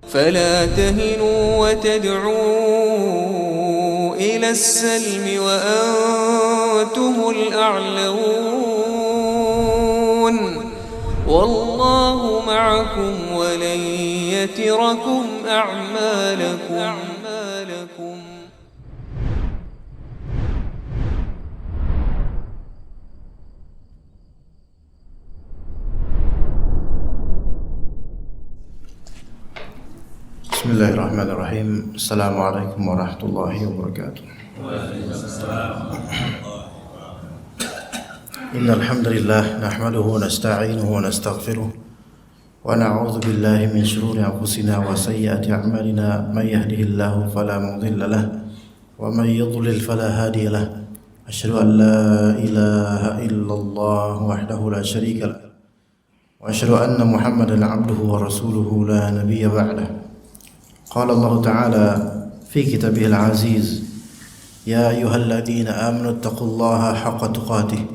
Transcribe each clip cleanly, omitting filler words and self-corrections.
فلا تهنوا وتدعوا إلى السلم وأنتم الأعلون والله معكم ولن يتركم أعمالكم. Bismillahirrahmanirrahim. Assalamualaikum warahmatullahi wabarakatuh. Innal hamdalillah nahmaduhu wa nasta'inuhu wa nastaghfiruh wa na'udzu billahi min shururi anfusina wa sayyiati a'malina may yahdihillahu fala mudilla lahu wa may yudlil fala hadiya lahu. Asyhadu an la ilaha illallah wahdahu la syarika lahu wa asyhadu anna Muhammadan 'abduhu wa rasuluhu la nabiyya ba'dahu. قال الله تعالى في كتابه العزيز يا أيها الذين آمنوا اتقوا الله حق تقاته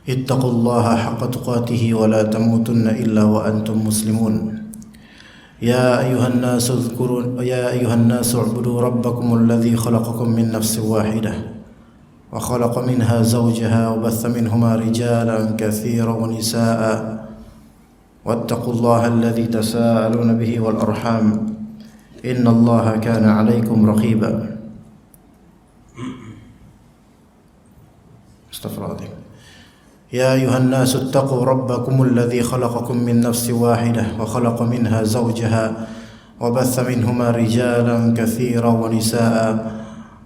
اتقوا الله حق تقاته ولا تموتن إلا وأنتم مسلمون يا أيها الناس اعبدوا ربكم الذي خلقكم من نفس واحدة وخلق منها زوجها وبث منهما رجالا كثيرا ونساء واتقوا الله الذي تساءلون به والأرحام إن الله كان عليكم رقيبا. استغفر. يا أيها الناس اتقوا ربكم الذي خلقكم من نفس واحدة وخلق منها زوجها وبث منهما رجالا كثيرا ونساء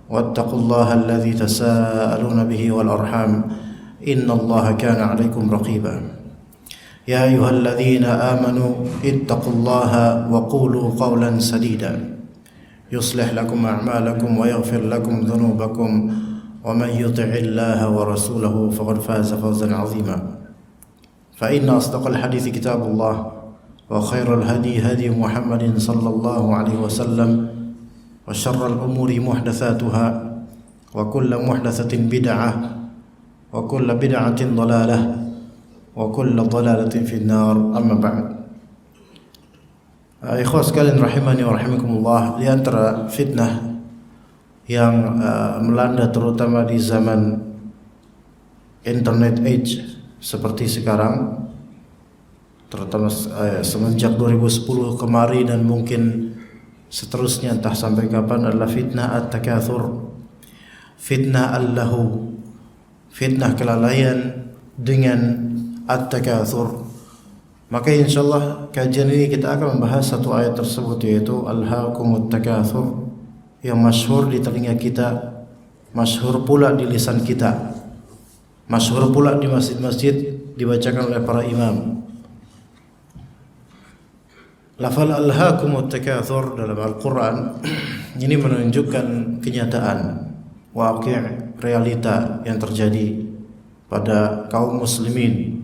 واتقوا الله الذي تساءلون به والأرحام إن الله كان عليكم رقيبا. يا أيها الذين آمنوا اتقوا الله وقولوا قولا سديدا يصلح لكم أعمالكم ويغفر لكم ذنوبكم ومن يطع الله ورسوله فقد فاز فوزا عظيما. فإن أصدق الحديث كتاب الله وخير الهدي هدي محمد صلى الله عليه وسلم وشر الأمور محدثاتها وكل محدثة بدعة وكل بدعة ضلالة wa kullu dhalalatin finnar. Amma ba'd. Ikhwah sekalian rahimani wa rahimakumullah, di antara fitnah yang melanda terutama di zaman internet age seperti sekarang, terutama semenjak 2010 kemari dan mungkin seterusnya entah sampai kapan, adalah fitnah at-takatsur, fitnah al-lahu, fitnah kelalaian dengan at-takatsur. Maka insyaallah kajian ini kita akan membahas satu ayat tersebut, yaitu alhaakumut takatsur, yang masyhur di telinga kita, masyhur pula di lisan kita, masyhur pula di masjid-masjid dibacakan oleh para imam. Lafal alhaakumut takatsur dalam Al-Qur'an ini menunjukkan kenyataan, waqi', realita yang terjadi pada kaum muslimin,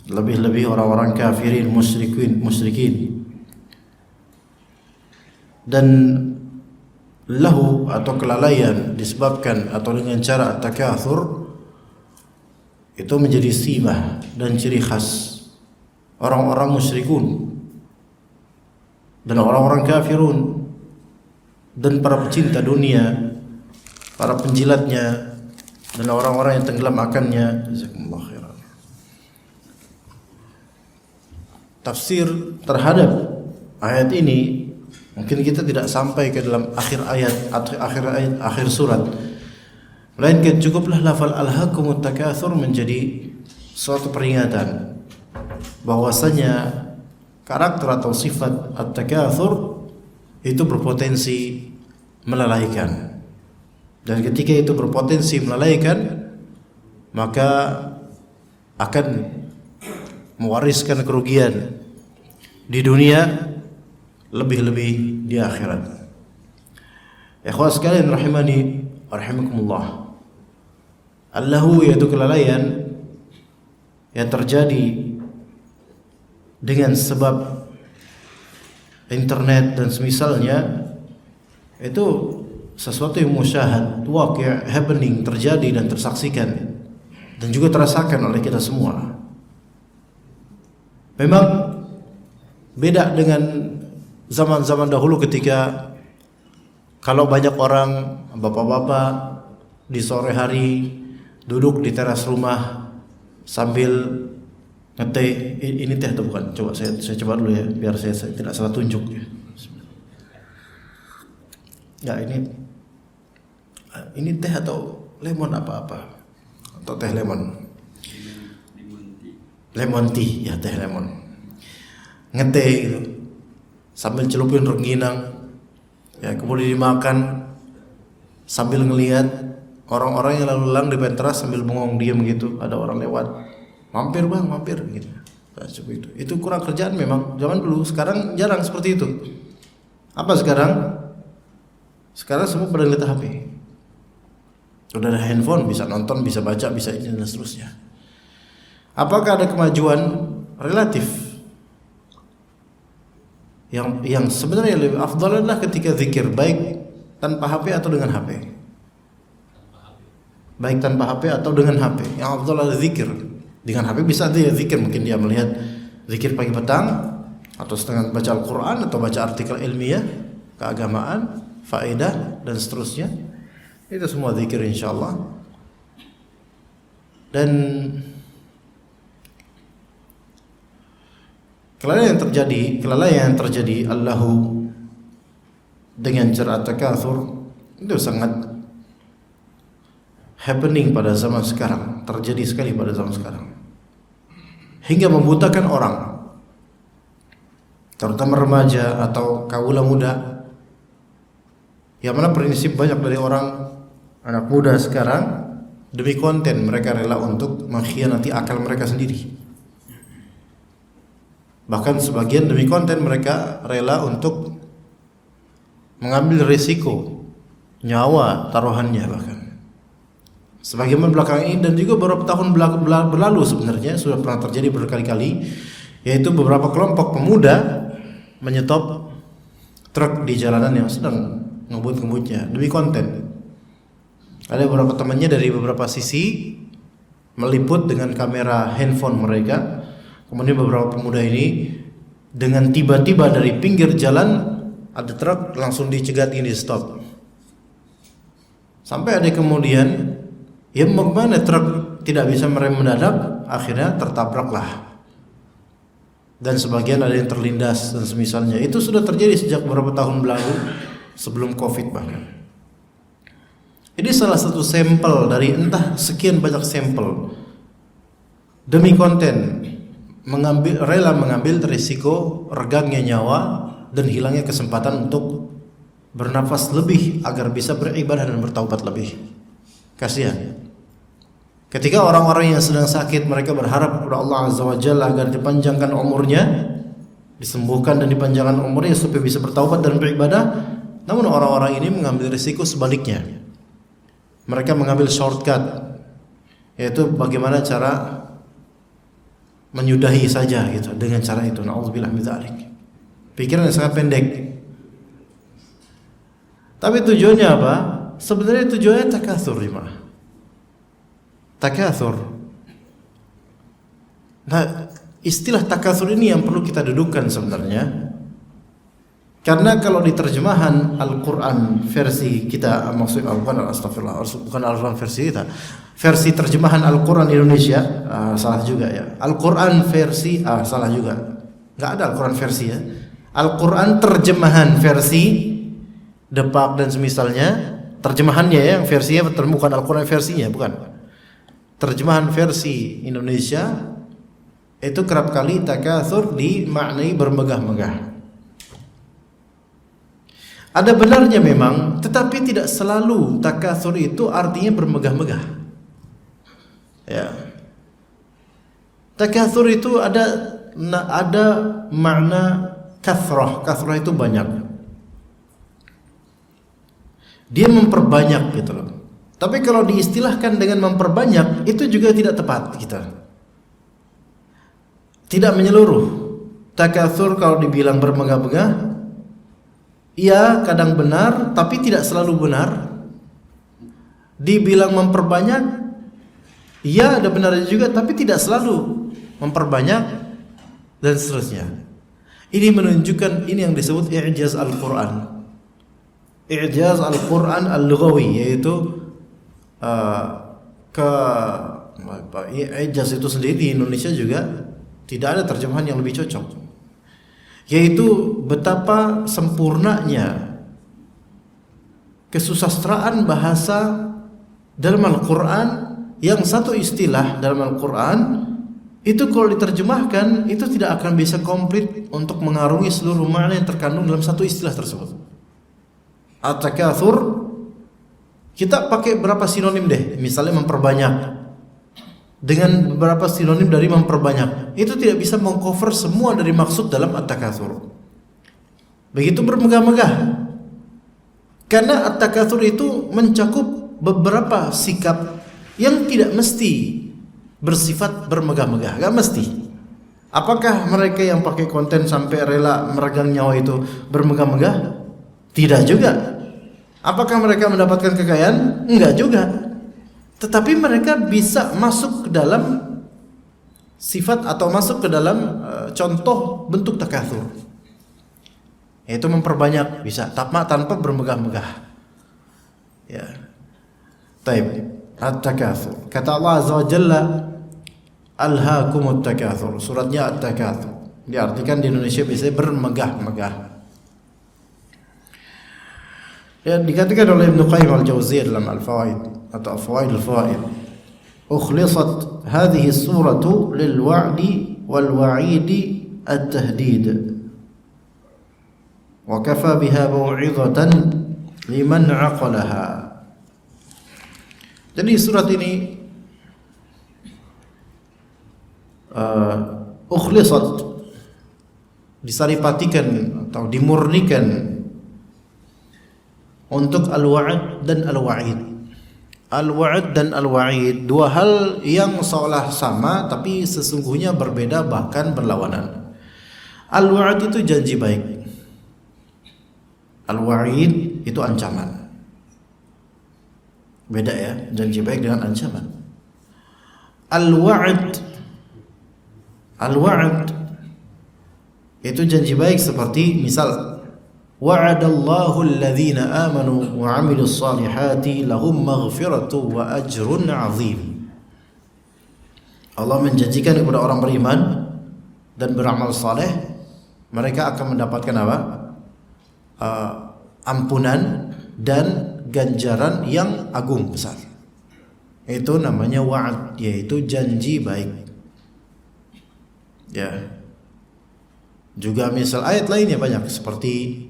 lebih-lebih orang-orang kafirin, musyrikin. Dan lahu atau kelalaian disebabkan atau dengan cara takatsur itu menjadi simah dan ciri khas orang-orang musyrikun dan orang-orang kafirun dan para pecinta dunia, para penjilatnya dan orang-orang yang tenggelam akannya. Jazakumullah khairan. Tafsir terhadap ayat ini mungkin kita tidak sampai ke dalam akhir surat, melainkan cukuplah lafal alhaakumut takatsur menjadi suatu peringatan bahwasanya karakter atau sifat at-takatsur itu berpotensi melalaikan, dan ketika itu berpotensi melalaikan maka akan mewariskan kerugian di dunia, lebih-lebih di akhirat. Ikhwah sekalian rahimani wa rahimakumullah, allahu yaitu kelalaian yang terjadi dengan sebab internet dan semisalnya, itu sesuatu yang musyahad, waqi', happening, terjadi dan tersaksikan dan juga terasakan oleh kita semua. Memang beda dengan zaman-zaman dahulu ketika kalau banyak orang, bapak-bapak di sore hari duduk di teras rumah sambil ngeteh. Ini teh atau bukan? Coba saya coba dulu ya, biar saya tidak salah tunjuk ya. Ya, ini teh atau lemon apa-apa? Atau teh lemon? Lemon tea, ya teh lemon. Ngeteh gitu. Sambil celupin rengginang. Ya, kemudian dimakan sambil ngelihat orang-orang yang lalu lalang di teras sambil bengong diam gitu. Ada orang lewat. Mampir bang, mampir gitu. Nah, seperti itu. Itu kurang kerjaan memang zaman dulu. Sekarang jarang seperti itu. Apa sekarang? Sekarang semua pada lihat HP. Udah ada handphone, bisa nonton, bisa baca, bisa ini dan seterusnya. Apakah ada kemajuan relatif? Yang sebenarnya lebih afdal adalah ketika zikir, baik tanpa HP atau dengan HP. Baik tanpa HP atau dengan HP. Yang afdal adalah zikir. Dengan HP bisa dia zikir, mungkin dia melihat zikir pagi petang atau setengah baca Al-Quran atau baca artikel ilmiah, keagamaan, faedah dan seterusnya. Itu semua zikir insyaallah. Dan kelalaian yang terjadi Allahu dengan cara takatsur itu sangat happening pada zaman sekarang, terjadi sekali pada zaman sekarang. Hingga membutakan orang, terutama remaja atau kaula muda. Yang mana prinsip banyak dari orang anak muda sekarang, demi konten mereka rela untuk mengkhianati akal mereka sendiri. Bahkan sebagian demi konten mereka rela untuk mengambil risiko nyawa taruhannya bahkan. Sebagaimana belakangan ini dan juga beberapa tahun berlalu sebenarnya sudah pernah terjadi berkali-kali, yaitu beberapa kelompok pemuda menyetop truk di jalanan yang sedang ngebut-ngebutnya demi konten. Ada beberapa temannya dari beberapa sisi meliput dengan kamera handphone mereka. Kemudian beberapa pemuda ini dengan tiba-tiba dari pinggir jalan ada truk langsung dicegat ini stop. Sampai ada kemudian ya bagaimana truk tidak bisa merem mendadak, akhirnya tertabraklah. Dan sebagian ada yang terlindas dan semisalnya. Itu sudah terjadi sejak beberapa tahun lalu sebelum Covid bahkan. Ini salah satu sampel dari entah sekian banyak sampel demi konten rela mengambil risiko regangnya nyawa dan hilangnya kesempatan untuk bernafas lebih agar bisa beribadah dan bertaubat lebih. Kasihan. Ketika orang-orang yang sedang sakit mereka berharap kepada Allah Azza wa Jalla agar dipanjangkan umurnya, disembuhkan dan dipanjangkan umurnya supaya bisa bertaubat dan beribadah. Namun orang-orang ini mengambil risiko sebaliknya. Mereka mengambil shortcut, yaitu bagaimana cara menyudahi saja gitu dengan cara itu. Na'udzubillah min dzalik. Pikiran yang sangat pendek. Tapi tujuannya apa? Sebenarnya tujuannya takatsur, jemaah. Takatsur. Nah, istilah takatsur ini yang perlu kita dudukkan sebenarnya. Karena kalau di terjemahan Al-Quran versi kita, maksudnya bukan Al-Quran versi kita, versi terjemahan Al-Quran Indonesia, salah juga ya. Al-Quran versi, salah juga, nggak ada Al-Quran versi ya. Al-Quran terjemahan versi Depak dan semisalnya, terjemahannya ya, yang versinya bukan Al-Quran versinya, bukan. Terjemahan versi Indonesia itu kerap kali takatsur dimaknai bermegah-megah. Ada benarnya memang, tetapi tidak selalu takatsur itu artinya bermegah-megah. Ya. Takatsur itu ada makna kathrah. Kathrah itu banyak. Dia memperbanyak gitu loh. Tapi kalau diistilahkan dengan memperbanyak itu juga tidak tepat kita. Tidak menyeluruh. Takatsur kalau dibilang bermegah-megah, iya, kadang benar, tapi tidak selalu benar. Dibilang memperbanyak, iya ada benarnya juga, tapi tidak selalu memperbanyak dan seterusnya. Ini menunjukkan ini yang disebut i'jaz Al-Quran. I'jaz Al-Quran al-lughawi, yaitu i'jaz itu sendiri di Indonesia juga tidak ada terjemahan yang lebih cocok, yaitu betapa sempurnanya kesusastraan bahasa dalam Al-Quran, yang satu istilah dalam Al-Quran itu kalau diterjemahkan itu tidak akan bisa komplit untuk mengarungi seluruh makna yang terkandung dalam satu istilah tersebut. At-takatsur, kita pakai berapa sinonim deh, misalnya memperbanyak, dengan beberapa sinonim dari memperbanyak, itu tidak bisa mengcover semua dari maksud dalam at-takatsur. Begitu bermegah-megah, karena at-takatsur itu mencakup beberapa sikap yang tidak mesti bersifat bermegah-megah, gak mesti. Apakah mereka yang pakai konten sampai rela meregang nyawa itu bermegah-megah? Tidak juga. Apakah mereka mendapatkan kekayaan? Enggak juga. Tetapi mereka bisa masuk ke dalam sifat atau masuk ke dalam contoh bentuk takatsur, yaitu memperbanyak, bisa tanpa bermegah-megah. Ya. Taib. At-takatsur. Kata Allah Azza wa Jalla, alhaakumut takatsur. Suratnya at-takatsur. Diartikan di Indonesia biasanya bermegah-megah. Ya, dikatakan oleh Ibnu Qayyim al-Jauziyah dalam Al-Fawaid atau Fawaid al-Fawaid, ukhlisat hadhihi suratu lil wa'di wal wa'idi at-tahdid wa kafa biha mau'izatan liman 'aqalaha. Jadi surat ini ukhlisat, disaripatikan atau dimurnikan untuk al-wa'd dan al-wa'id. Al-wa'd dan al-wa'id, dua hal yang seolah sama tapi sesungguhnya berbeda, bahkan berlawanan. Al-wa'd itu janji baik, al-wa'id itu ancaman. Beda ya, janji baik dengan ancaman. Al-wa'd itu janji baik seperti misal, wa'adallahu alladhina amanu wa 'amilus salihati lahum maghfiratu wa ajrun 'azim. Allah menjanjikan kepada orang beriman dan beramal saleh, mereka akan mendapatkan apa? Ampunan dan ganjaran yang agung besar. Itu namanya wa'ad, yaitu janji baik. Ya. Juga misal ayat lainnya banyak seperti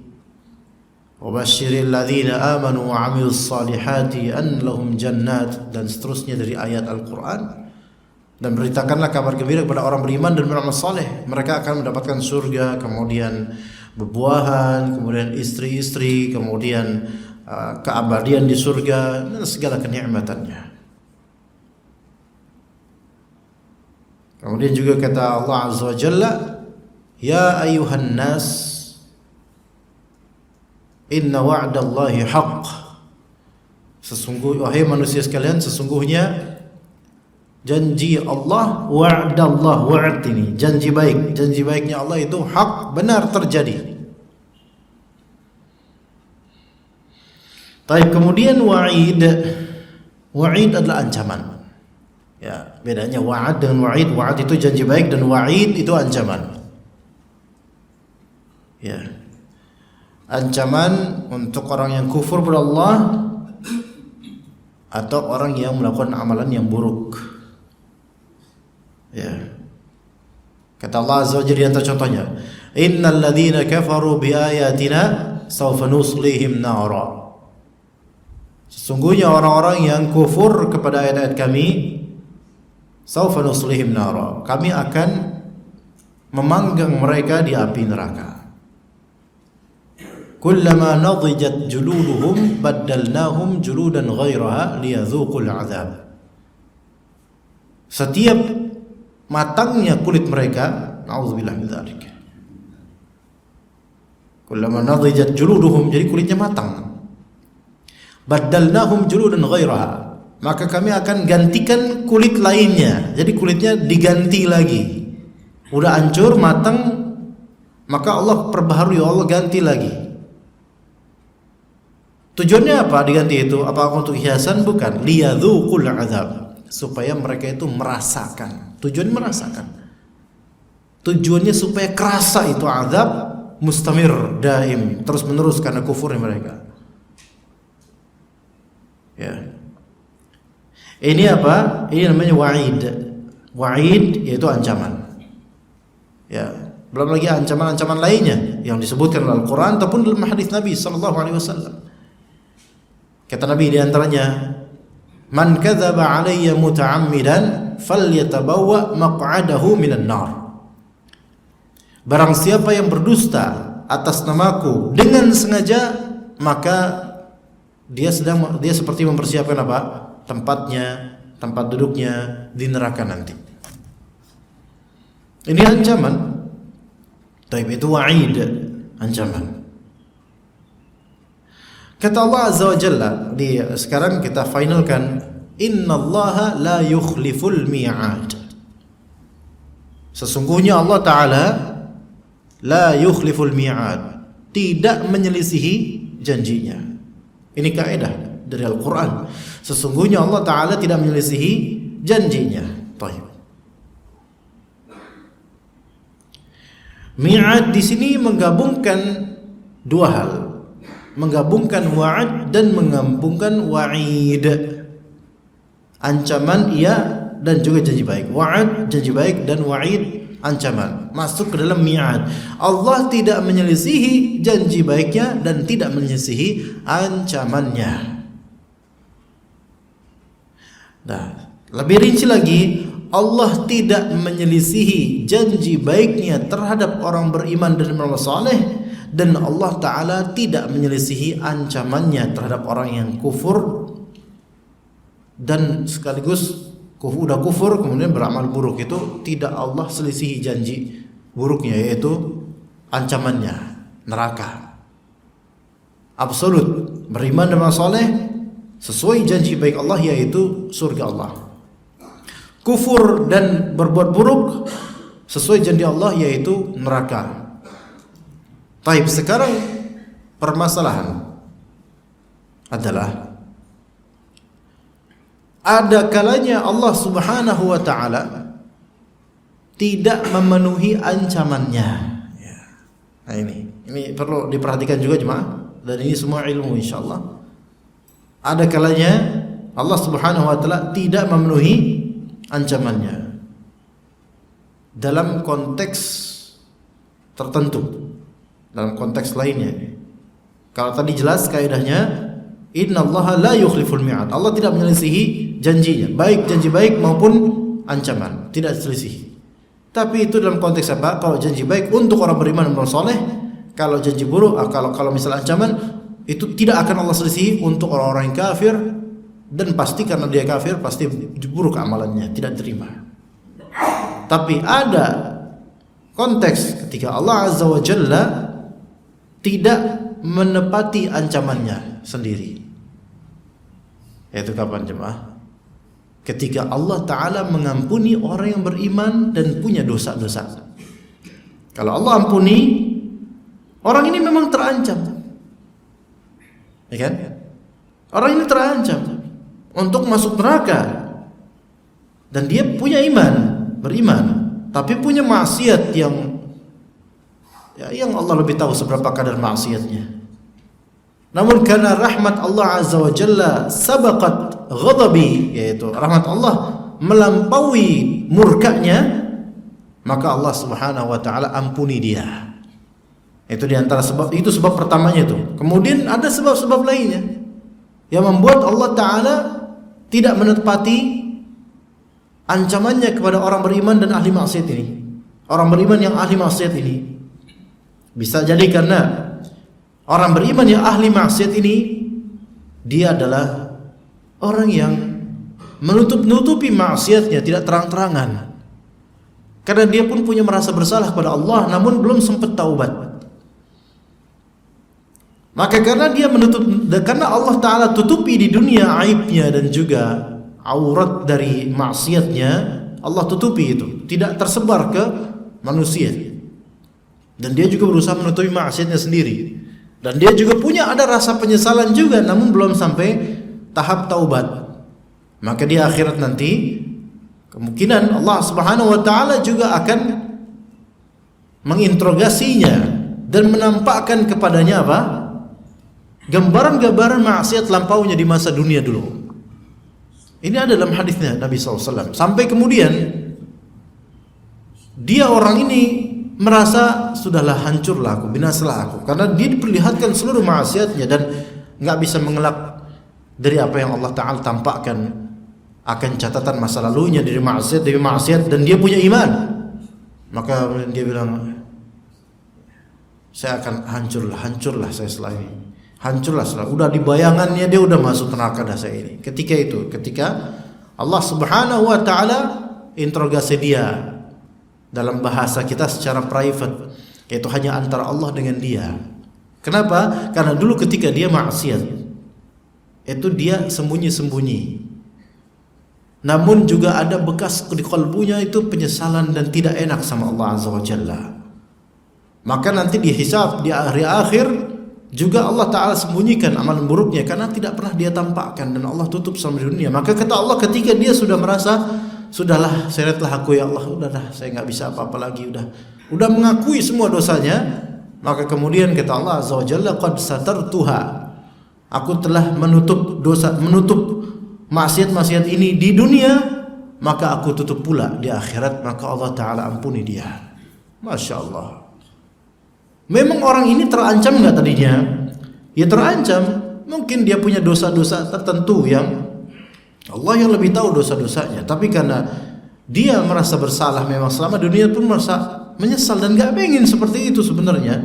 wabashshiril ladzina amanu wa 'amilus salihati an lahum jannat, dan seterusnya dari ayat Al-Qur'an. Dan beritakanlah kabar gembira kepada orang beriman dan beramal saleh, mereka akan mendapatkan surga, kemudian buah-buahan, kemudian istri-istri, kemudian keabadian di surga dan segala kenikmatannya. Kemudian juga kata Allah Azza wa Jalla, ya ayuhan nas inna wa'dallahi haqq. Sesungguhnya, wahai manusia sekalian, sesungguhnya janji Allah, wa'dallah, wa'd ini janji baik, janji baiknya Allah itu hak, benar terjadi. Baik, kemudian wa'id adalah ancaman. Ya, bedanya wa'ad dengan wa'id. Wa'ad itu janji baik dan wa'id itu ancaman. Ya. Ancaman untuk orang yang kufur pada Allah atau orang yang melakukan amalan yang buruk. Ya. Kata Allah Azza wa Jalla, antara contohnya, innal ladzina kafaru bi ayatina sawfa nuslihim nara. Sesungguhnya orang-orang yang kufur kepada ayat-ayat kami, sawfa nuslihim nara, kami akan memanggang mereka di api neraka. Kullama nadijat juluduhum baddalnahum juludan ghairaha liyadzuqul azab. Setiap matangnya kulit mereka, na'udzubillah min dzalik. Kullama nadijat juluduhum, jadi kulitnya matang. Baddalnahum juludan ghairaha, maka kami akan gantikan kulit lainnya. Jadi kulitnya diganti lagi. Udah hancur, matang, maka Allah perbaharui, Allah ganti lagi. Tujuannya apa diganti itu? Apa untuk hiasan? Bukan. Liyadzuqul azab, supaya mereka itu merasakan. Tujuannya merasakan. Tujuannya supaya kerasa itu azab mustamir, daim, terus menerus karena kufurnya mereka. Ya. Ini apa? Ini namanya wa'id. Wa'id yaitu ancaman. Ya. Belum lagi ancaman-ancaman lainnya yang disebutkan dalam Al-Quran ataupun dalam hadis Nabi sallallahu alaihi wasallam. Kata Nabi di antaranya, "Man kadzaba 'alayya muta'ammidan falyatabawwa maq'adahu minan nar." Barang siapa yang berdusta atas namaku dengan sengaja, maka dia seperti mempersiapkan apa? Tempat duduknya di neraka nanti. Ini ancaman. Tapi itu wa'id, ancaman. Kata Allah Azza wa Jalla, sekarang kita finalkan, innallaha la yukhliful mi'ad. Sesungguhnya Allah Ta'ala la yukhliful mi'ad, tidak menyelisihi janjinya. Ini kaidah dari Al-Quran. Sesungguhnya Allah Ta'ala tidak menyelisihi janjinya. Baik. Mi'ad di sini menggabungkan dua hal. Menggabungkan wa'ad dan menggabungkan wa'id. Ancaman iya dan juga janji baik. Wa'ad janji baik dan wa'id ancaman. Masuk ke dalam mi'ad. Allah tidak menyelisihi janji baiknya dan tidak menyelisihi ancamannya. Nah, lebih rinci lagi, Allah tidak menyelisihi janji baiknya terhadap orang beriman dan beramal saleh, dan Allah Ta'ala tidak menyelisihi ancamannya terhadap orang yang kufur dan sekaligus udah kufur kemudian beramal buruk. Itu tidak Allah selisihi janji buruknya, yaitu ancamannya neraka absolut. Beriman dan beramal saleh sesuai janji baik Allah, yaitu surga Allah. Kufur dan berbuat buruk sesuai janji Allah, yaitu neraka. Baik, sekarang permasalahan adalah ada kalanya Allah Subhanahu wa Ta'ala tidak memenuhi ancamannya. Nah, ini perlu diperhatikan juga jemaah, dan ini semua ilmu insyaallah. Ada kalanya Allah Subhanahu wa Ta'ala tidak memenuhi ancamannya dalam konteks tertentu, dalam konteks lainnya. Kalau tadi jelas kaidahnya, innallaha la yukhliful mi'ad. Allah tidak menyelisihi janjinya, baik janji baik maupun ancaman, tidak selisih. Tapi itu dalam konteks apa? Kalau janji baik untuk orang beriman dan beramal saleh, kalau janji buruk, kalau misalnya ancaman, itu tidak akan Allah selisihi untuk orang-orang yang kafir, dan pasti karena dia kafir pasti buruk amalannya, tidak terima. Tapi ada konteks ketika Allah Azza wa Jalla tidak menepati ancamannya sendiri. Yaitu kapan jemaah? Ketika Allah Ta'ala mengampuni orang yang beriman dan punya dosa-dosa. Kalau Allah ampuni, orang ini memang terancam, ya kan? Orang ini terancam untuk masuk neraka, dan dia punya beriman, tapi punya maksiat yang Allah lebih tahu seberapa kadar maksiatnya. Namun karena rahmat Allah Azza wa Jalla sabaqat ghadabi, yaitu rahmat Allah melampaui murkanya, maka Allah Subhanahu wa Ta'ala ampuni dia. Itu diantara sebab, itu sebab pertamanya itu. Kemudian ada sebab-sebab lainnya yang membuat Allah Ta'ala tidak menepati ancamannya kepada orang beriman dan ahli maksiat ini. Orang beriman yang ahli maksiat ini, bisa jadi karena orang beriman yang ahli maksiat ini, dia adalah orang yang menutupi maksiatnya, tidak terang-terangan. Karena dia pun punya merasa bersalah kepada Allah, namun belum sempat taubat. Maka karena karena Allah Ta'ala tutupi di dunia aibnya dan juga aurat dari maksiatnya, Allah tutupi itu, tidak tersebar ke manusia. Dan dia juga berusaha menutupi maksiatnya sendiri. Dan dia juga punya ada rasa penyesalan juga, namun belum sampai tahap taubat. Maka di akhirat nanti kemungkinan Allah Subhanahu wa taala juga akan menginterogasinya dan menampakkan kepadanya apa? Gambaran-gambaran maksiat lampaunya di masa dunia dulu. Ini ada dalam hadisnya Nabi SAW. Sampai kemudian dia orang ini merasa sudahlah, hancurlah aku, binasalah aku, karena dia diperlihatkan seluruh maksiatnya dan nggak bisa mengelak dari apa yang Allah Ta'ala tampakkan akan catatan masa lalunya dari maksiat demi maksiat, dan dia punya iman. Maka dia bilang, saya akan hancurlah saya setelah ini, hancurlah setelah. Udah di bayangannya dia udah masuk neraka dah saya ini. Ketika Allah Subhanahu wa taala interogasi dia dalam bahasa kita secara private, yaitu hanya antara Allah dengan dia. Kenapa? Karena dulu ketika dia maksiat itu dia sembunyi-sembunyi. Namun juga ada bekas di kalbunya itu penyesalan dan tidak enak sama Allah Azza wa Jalla. Maka nanti dihisab di akhir juga Allah Ta'ala sembunyikan amalan buruknya karena tidak pernah dia tampakkan, dan Allah tutup sama dunia. Maka kata Allah, ketika dia sudah merasa sudahlah, seretlah aku ya Allah, udahlah saya nggak bisa apa-apa lagi, udah mengakui semua dosanya, maka kemudian kata Allah Azza wa Jalla, qad satartuha, aku telah menutup maksiat-maksiat ini di dunia, maka aku tutup pula di akhirat, maka Allah Ta'ala ampuni dia. Masya Allah. Memang orang ini terancam nggak tadinya? Ya terancam. Mungkin dia punya dosa-dosa tertentu yang Allah yang lebih tahu dosa-dosanya. Tapi karena dia merasa bersalah, memang selama dunia pun merasa menyesal dan nggak pengen seperti itu sebenarnya.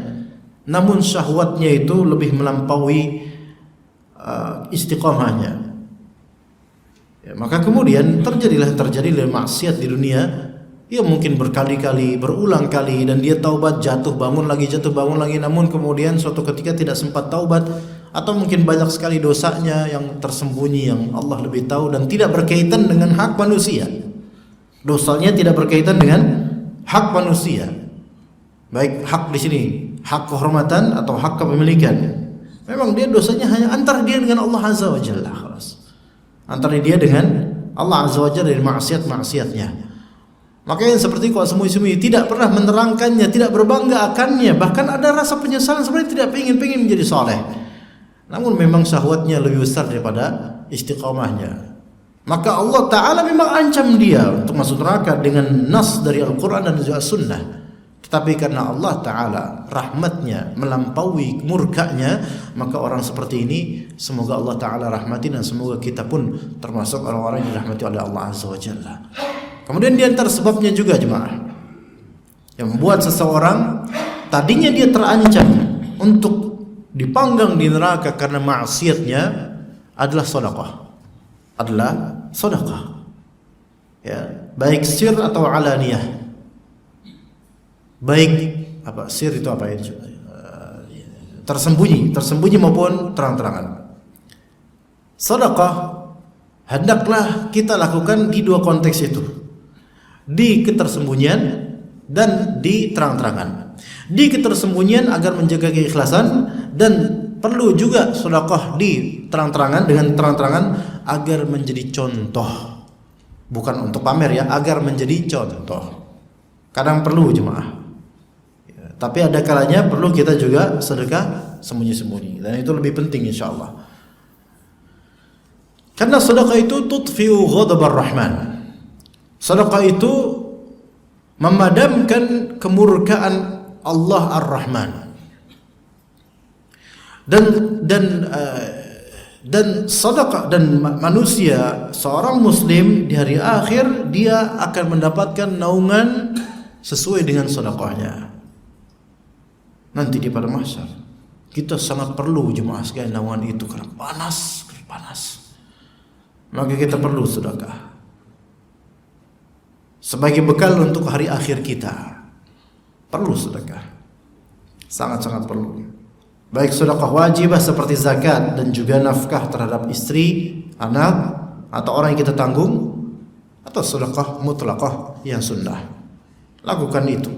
Namun syahwatnya itu lebih melampaui istiqomahnya. Ya, maka kemudian terjadilah maksiat di dunia. Ya mungkin berkali-kali, berulang kali, dan dia taubat, jatuh bangun lagi, namun kemudian suatu ketika tidak sempat taubat, atau mungkin banyak sekali dosanya yang tersembunyi yang Allah lebih tahu dan tidak berkaitan dengan hak manusia. Dosanya tidak berkaitan dengan hak manusia. Baik hak di sini, hak kehormatan atau hak kepemilikan. Memang dia dosanya hanya antara dia dengan Allah Azza wa Jalla. Antara dia dengan Allah Azza wa Jalla dari maksiat-maksiatnya. Makanya seperti kalau sembunyi-sembunyi, tidak pernah menerangkannya, tidak berbangga akannya, bahkan ada rasa penyesalan sebenarnya tidak pengen menjadi soleh. Namun memang syahwatnya lebih besar daripada istiqamahnya. Maka Allah Ta'ala memang ancam dia untuk masuk neraka dengan nas dari Al-Quran dan juga Sunnah. Tetapi karena Allah Ta'ala rahmatnya melampaui murkanya, maka orang seperti ini semoga Allah Ta'ala rahmati, dan semoga kita pun termasuk orang-orang yang dirahmati oleh Allah Azza wa Jalla. Kemudian di antara sebabnya juga jemaah yang membuat seseorang tadinya dia terancam untuk dipanggang di neraka karena maksiatnya adalah sedekah. Ya, baik sir atau alaniyah. Baik apa sir itu apa ya? Tersembunyi maupun terang-terangan. Sedekah hendaklah kita lakukan di dua konteks itu. Di ketersembunyian dan di terang-terangan. Di ketersembunyian agar menjaga keikhlasan, dan perlu juga sedekah di terang-terangan dengan terang-terangan agar menjadi contoh. Bukan untuk pamer ya, agar menjadi contoh. Kadang perlu jemaah. Ya, tapi ada kalanya perlu kita juga sedekah sembunyi-sembunyi, dan itu lebih penting insyaallah. Karena sedekah itu tutfi'u ghadabar rahman. Sedekah itu memadamkan kemurkaan Allah Ar-Rahman. Dan sedekah dan manusia, seorang muslim di hari akhir dia akan mendapatkan naungan sesuai dengan sedekahnya. Nanti di pada mahsyar kita sangat perlu jemaah sekalian naungan itu karena panas. Maka kita perlu sedekah sebagai bekal untuk hari akhir kita. Perlu sedekah, sangat-sangat perlu. Baik sedekah wajibah seperti zakat dan juga nafkah terhadap istri, anak, atau orang yang kita tanggung, atau sedekah mutlaqah yang sunnah. Lakukan itu.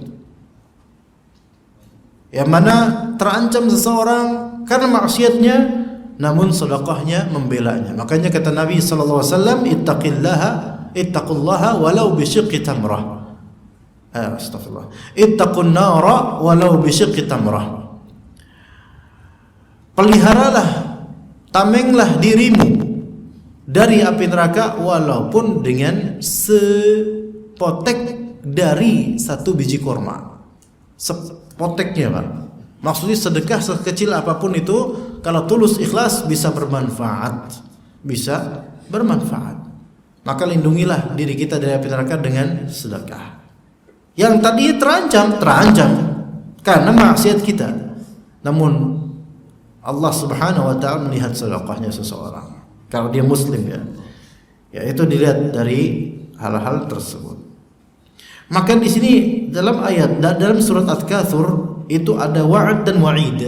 yang mana terancam seseorang karena maksiatnya, namun sedekahnya membelanya. Makanya kata Nabi sallallahu alaihi wasallam, ittaqullaha walau bisyiqqi tamrah. Astagfirullah. Ittaqun nara walau bisyiqqi tamrah. Peliharalah, tamenglah dirimu dari api neraka walaupun dengan sepotek dari satu biji kurma. Sepoteknya, Pak. Maksudnya sedekah sekecil apapun itu, kalau tulus ikhlas bisa bermanfaat. Bisa bermanfaat. Maka lindungilah diri kita dari api neraka dengan sedekah. Yang tadi terancam karena maksiat kita. Namun Allah Subhanahu wa taala melihat sedekahnya seseorang. Kalau dia muslim ya itu dilihat dari hal-hal tersebut. Maka di sini dalam surat At-Katsur itu ada wa'ad dan wa'id.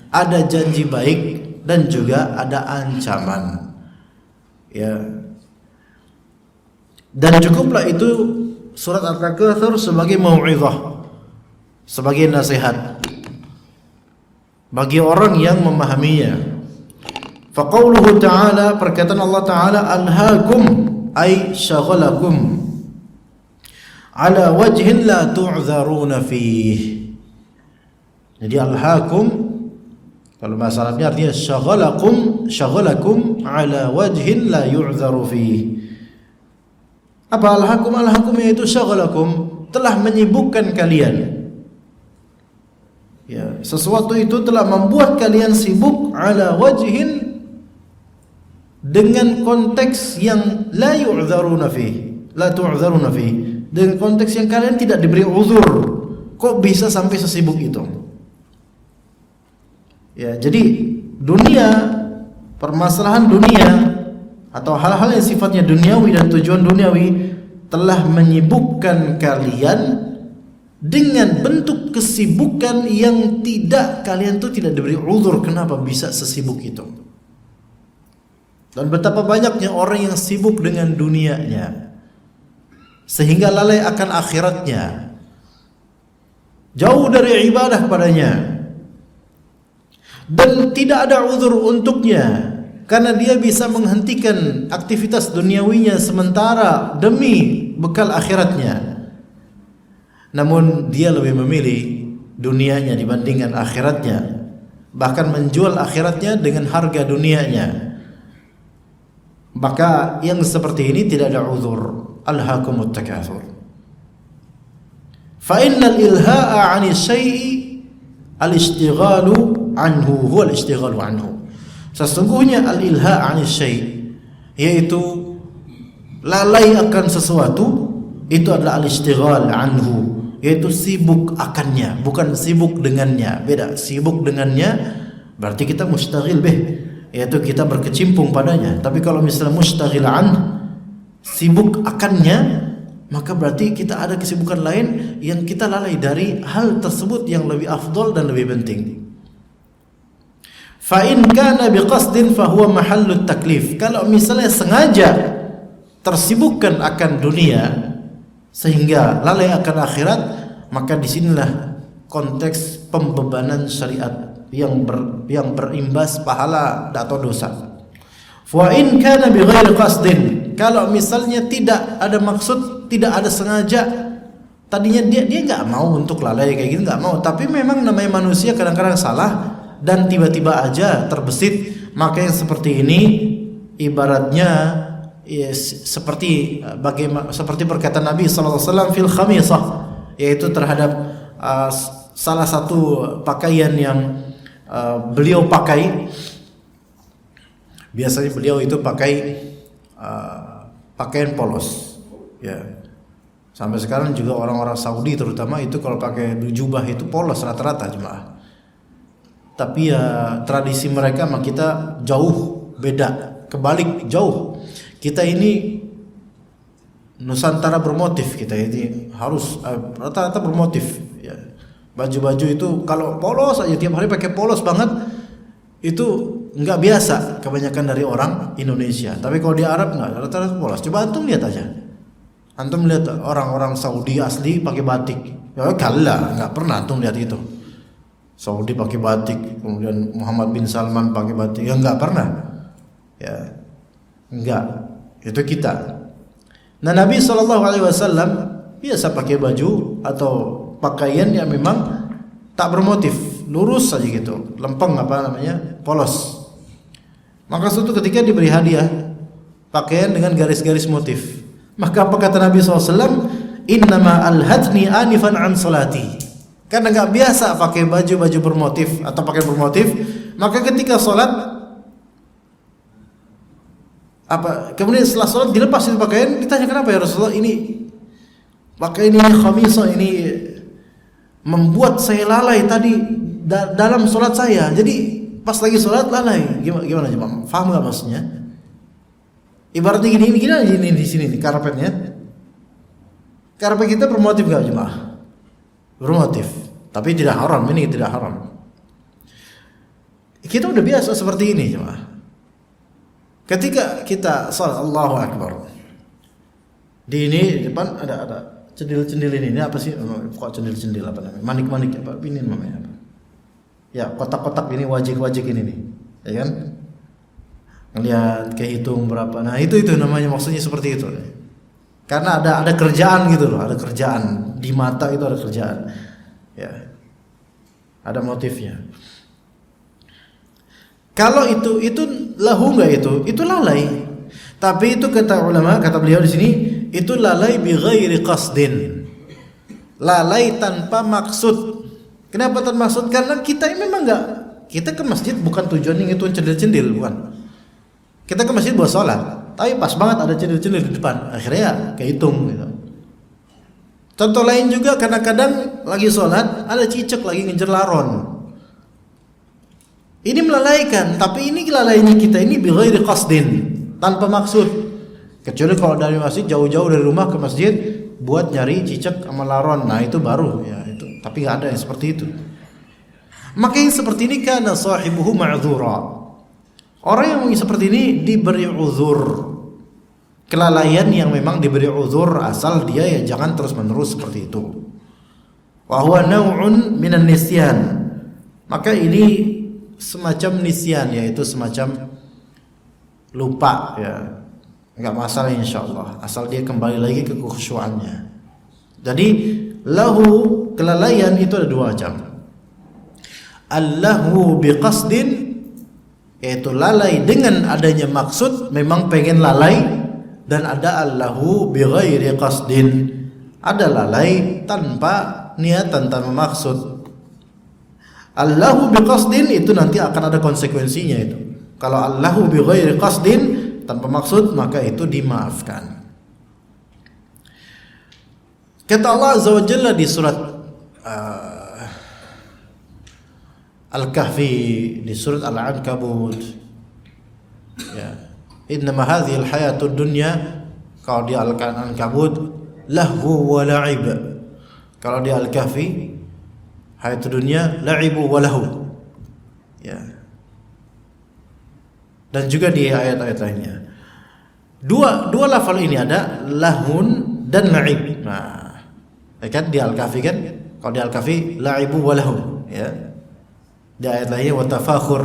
Ada janji baik dan juga ada ancaman. Ya. Dan cukuplah itu surat At-Katsur sebagai mau'izah, sebagai nasihat bagi orang yang memahaminya. Faqauluhu ta'ala, perkataan Allah Ta'ala, alhaakum ay syaghalakum ala wajhin la tu'dzaruna fih. Jadi alhaakum kalau bahasa Arabnya artinya syaghalakum ala wajhin la yu'dzaru fih. Apa alhaakum? Alhaakum yaitu syaghalakum, telah menyibukkan kalian. Ya, sesuatu itu telah membuat kalian sibuk ala wajhin, dengan konteks yang la yu'dzaruna fih, dengan konteks yang kalian tidak diberi uzur. Kok bisa sampai sesibuk itu? Ya, jadi dunia, permasalahan dunia atau hal-hal yang sifatnya duniawi dan tujuan duniawi telah menyibukkan kalian dengan bentuk kesibukan yang kalian tuh tidak diberi uzur kenapa bisa sesibuk itu. Dan betapa banyaknya orang yang sibuk dengan dunianya sehingga lalai akan akhiratnya, jauh dari ibadah kepadanya, dan tidak ada uzur untuknya karena dia bisa menghentikan aktivitas duniawinya sementara demi bekal akhiratnya. Namun dia lebih memilih dunianya dibandingkan akhiratnya, bahkan menjual akhiratnya dengan harga dunianya. Maka yang seperti ini tidak ada uzur. Alhaakumut takatsur. Fa innal ilha'a 'ani syai'i al-ishtighalu 'anhu huwa al-ishtighalu 'anhu. Sesungguhnya al-ilha' 'ani syai', yaitu lalai akan sesuatu, itu adalah al-ishtighal 'anhu, yaitu sibuk akannya, bukan sibuk dengannya. Beda, sibuk dengannya berarti kita mustaghil bih, yaitu kita berkecimpung padanya. Tapi kalau misalnya mustaghil 'an, sibuk akannya, maka berarti kita ada kesibukan lain yang kita lalai dari hal tersebut yang lebih afdal dan lebih penting. Fa in kana biqasdin fa huwa mahallut taklif. Kalau misalnya sengaja tersibukkan akan dunia sehingga lalai akan akhirat, maka disinilah konteks pembebanan syariat yang berimbas pahala atau dosa. Wa in kana bighairi qasdin, kalau misalnya tidak ada maksud, tidak ada sengaja, tadinya dia enggak mau untuk lalai kayak gitu, enggak mau, tapi memang namanya manusia kadang-kadang salah dan tiba-tiba aja terbesit, maka yang seperti ini ibaratnya ya, seperti perkataan Nabi sallallahu alaihi wasallam fil khamisah, yaitu terhadap salah satu pakaian yang beliau pakai. Biasanya beliau itu pakai pakaian polos, ya. Sampai sekarang juga orang-orang Saudi terutama itu kalau pakai jubah itu polos rata-rata jemaah. Tapi ya tradisi mereka sama kita jauh beda, kebalik jauh. Kita ini Nusantara bermotif, kita ini harus rata-rata bermotif, ya. Baju-baju itu kalau polos aja tiap hari pakai polos banget, itu nggak biasa kebanyakan dari orang Indonesia. Tapi kalau di Arab nggak, rata-rata polos. Coba antum lihat aja, antum lihat orang-orang Saudi asli pakai batik, ya kalah, nggak pernah antum lihat itu. Saudi pakai batik, kemudian Muhammad bin Salman pakai batik. Ya enggak pernah. Ya. Enggak. Itu kita. Nah, Nabi SAW biasa pakai baju atau pakaian yang memang tak bermotif, lurus saja gitu, lempeng polos. Maka suatu ketika diberi hadiah pakaian dengan garis-garis motif. Maka apa kata Nabi SAW? Innama alhatni anifan an salati. Karena nggak biasa pakai baju bermotif atau pakaian bermotif, maka ketika sholat kemudian setelah sholat dilepas itu pakaian, ditanya kenapa ya Rasulullah, ini pakaian ini khamisah ini membuat saya lalai tadi dalam sholat saya. Jadi pas lagi sholat lalai. Gimana jemaah? Faham nggak maksudnya? Ibaratnya gini di sini nih karpetnya. Karpet kita bermotif nggak jemaah? Bermotif, tapi tidak haram. Ini tidak haram. Kita udah biasa seperti ini jemaah. Ketika kita sholat Allahu Akbar, di depan ada cendil ini apa sih? Kok cendil apa namanya? Manik apa? Ini namanya apa? Ya, kotak-kotak ini wajik ini nih, ya kan? Ngelihat kehitung berapa. Nah, itu namanya, maksudnya seperti itu. Karena ada kerjaan gitu loh, ada kerjaan di mata, itu ada kerjaan. Ya. Ada motifnya. Kalau itu lahu enggak itu lalai. Tapi itu kata ulama, kata beliau di sini, itu lalai bi ghairi qasdin. Lalai tanpa maksud. Kenapa tanpa maksud? Karena kita ini memang kita ke masjid bukan tujuannya itu cendil-cendil, bukan. Kita ke masjid buat sholat, tapi pas banget ada cendil-cendil di depan, akhirnya ya kehitung gitu. Contoh lain juga, kadang-kadang lagi sholat ada cicak lagi ngejar laron. Ini melalaikan, tapi ini lalainya kita ini bi ghairi qasdin, tanpa maksud. Kecuali kalau dari masjid jauh-jauh dari rumah ke masjid buat nyari cicak sama laron, nah itu baru ya itu. Tapi nggak ada yang seperti itu. Maka yang seperti ini kana sahibuhu ma'dzura. Orang yang seperti ini diberi uzur. Kelalaian yang memang diberi uzur, asal dia ya jangan terus-menerus seperti itu. Wa huwa naw'un minan nisyan. Maka ini semacam nisyan, yaitu semacam lupa ya. Enggak masalah insyaallah, asal dia kembali lagi ke kekhusyuannya. Jadi lahu, kelalaian itu ada dua macam. Allahu biqasdin, yaitu lalai dengan adanya maksud, memang pengen lalai, dan ada allahu bighairi qasdin, ada lalai tanpa niatan, tanpa maksud. Allahu biqasdin itu nanti akan ada konsekuensinya itu. Kalau allahu bighairi qasdin, tanpa maksud, maka itu dimaafkan. Kata Allah Azza wa Jalla di surat Al-Kahfi, di surat Al-Ankabut, ya, innama hadhihi al-hayatud dunya, kalau di Al-Ankabut lahu wa la'ib, kalau di Al-Kahfi hayatud dunya la'ibu wa lahu, ya. Dan juga di ayat-ayat lainnya dua lafal ini ada lahun dan la'ib. Nah, kan di Al-Kahfi kan, kalau di Al-Kahfi la'ibu wa lahu, ya. Di ayat lainnya wa tafakhur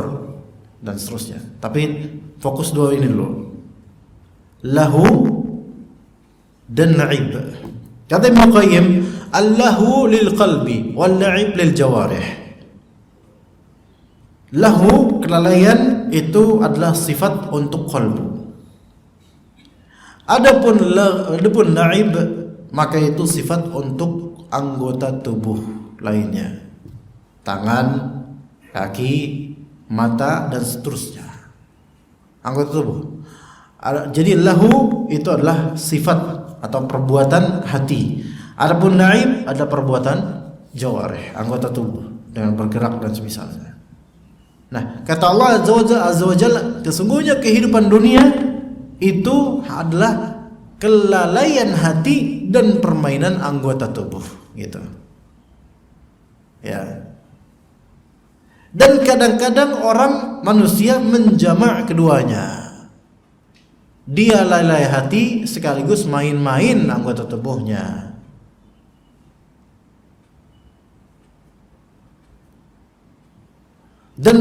dan seterusnya. Tapi fokus dua ini dulu, lahu dan la'ib. Kata Ibnu Qayyim, allahu lil qalbi wal la'ib lil jawarih. Lahu, kelalaian itu adalah sifat untuk qalbu. Adapun la'ib, maka itu sifat untuk anggota tubuh lainnya, tangan, kaki, mata, dan seterusnya, anggota tubuh. Jadi lahu itu adalah sifat atau perbuatan hati. Adapun la'ib adalah perbuatan jawarih, anggota tubuh, dengan bergerak dan semisalnya. Nah, kata Allah Azza wa Jalla, sesungguhnya kehidupan dunia itu adalah kelalaian hati dan permainan anggota tubuh, gitu. Ya. Dan kadang-kadang orang manusia menjamak keduanya. Dia lalai hati sekaligus main-main anggota tubuhnya. Dan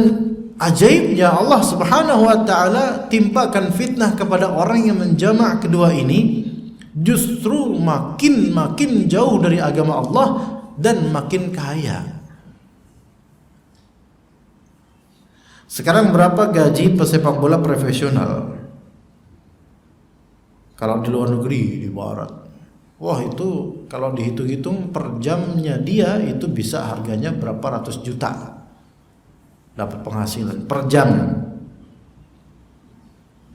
ajaibnya Allah Subhanahu wa taala timpakan fitnah kepada orang yang menjamak kedua ini, justru makin jauh dari agama Allah dan makin kaya. Sekarang berapa gaji pesepak bola profesional? Kalau di luar negeri, di barat, wah itu kalau dihitung-hitung per jamnya dia itu bisa harganya berapa ratus juta dapat penghasilan per jam.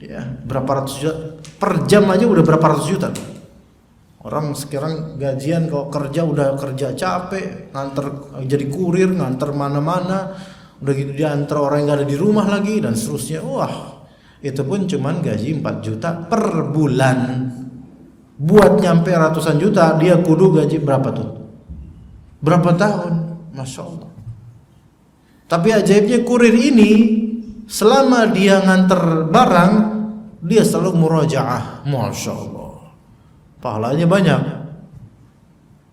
Ya, berapa ratus juta per jam aja udah berapa ratus juta. Orang sekarang gajian kalau kerja udah kerja capek, nganter jadi kurir, nganter mana-mana, udah gitu dia antar orang yang gak ada di rumah lagi dan seterusnya. Wah, itu pun cuman gaji 4 juta per bulan. Buat nyampe ratusan juta dia kudu gaji berapa tuh? Berapa tahun? Masya Allah. Tapi ajaibnya kurir ini selama dia nganter barang dia selalu murajaah. Masya Allah, pahalanya banyak.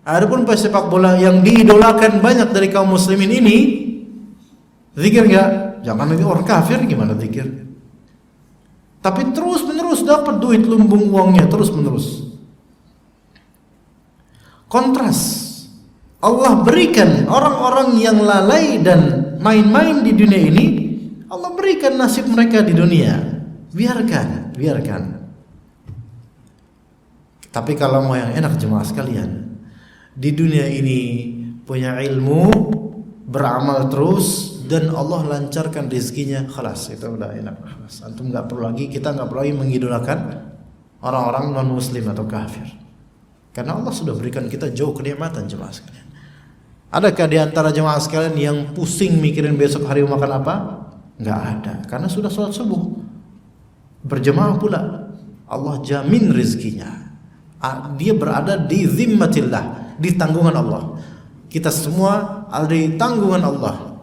Adapun pesepak bola yang diidolakan banyak dari kaum muslimin ini, zikir enggak? Jangan lagi orang kafir gimana zikir? Tapi terus menerus dapat duit lumbung uangnya terus menerus. Kontras. Allah berikan orang-orang yang lalai dan main-main di dunia ini, Allah berikan nasib mereka di dunia. Biarkan. Tapi kalau mau yang enak jemaah sekalian, di dunia ini punya ilmu, beramal terus, dan Allah lancarkan rezekinya, khalas, itu udah enak. Khalas. Antum nggak perlu lagi, kita nggak perlu lagi mengidolakan orang-orang non muslim atau kafir, karena Allah sudah berikan kita jauh kenikmatan jemaah sekalian. Adakah di antara jemaah sekalian yang pusing mikirin besok hari mau makan apa? Nggak ada, karena sudah sholat subuh berjemaah pula. Allah jamin rezekinya. Dia berada di zimmatillah, di tanggungan Allah. Kita semua ada di tanggungan Allah.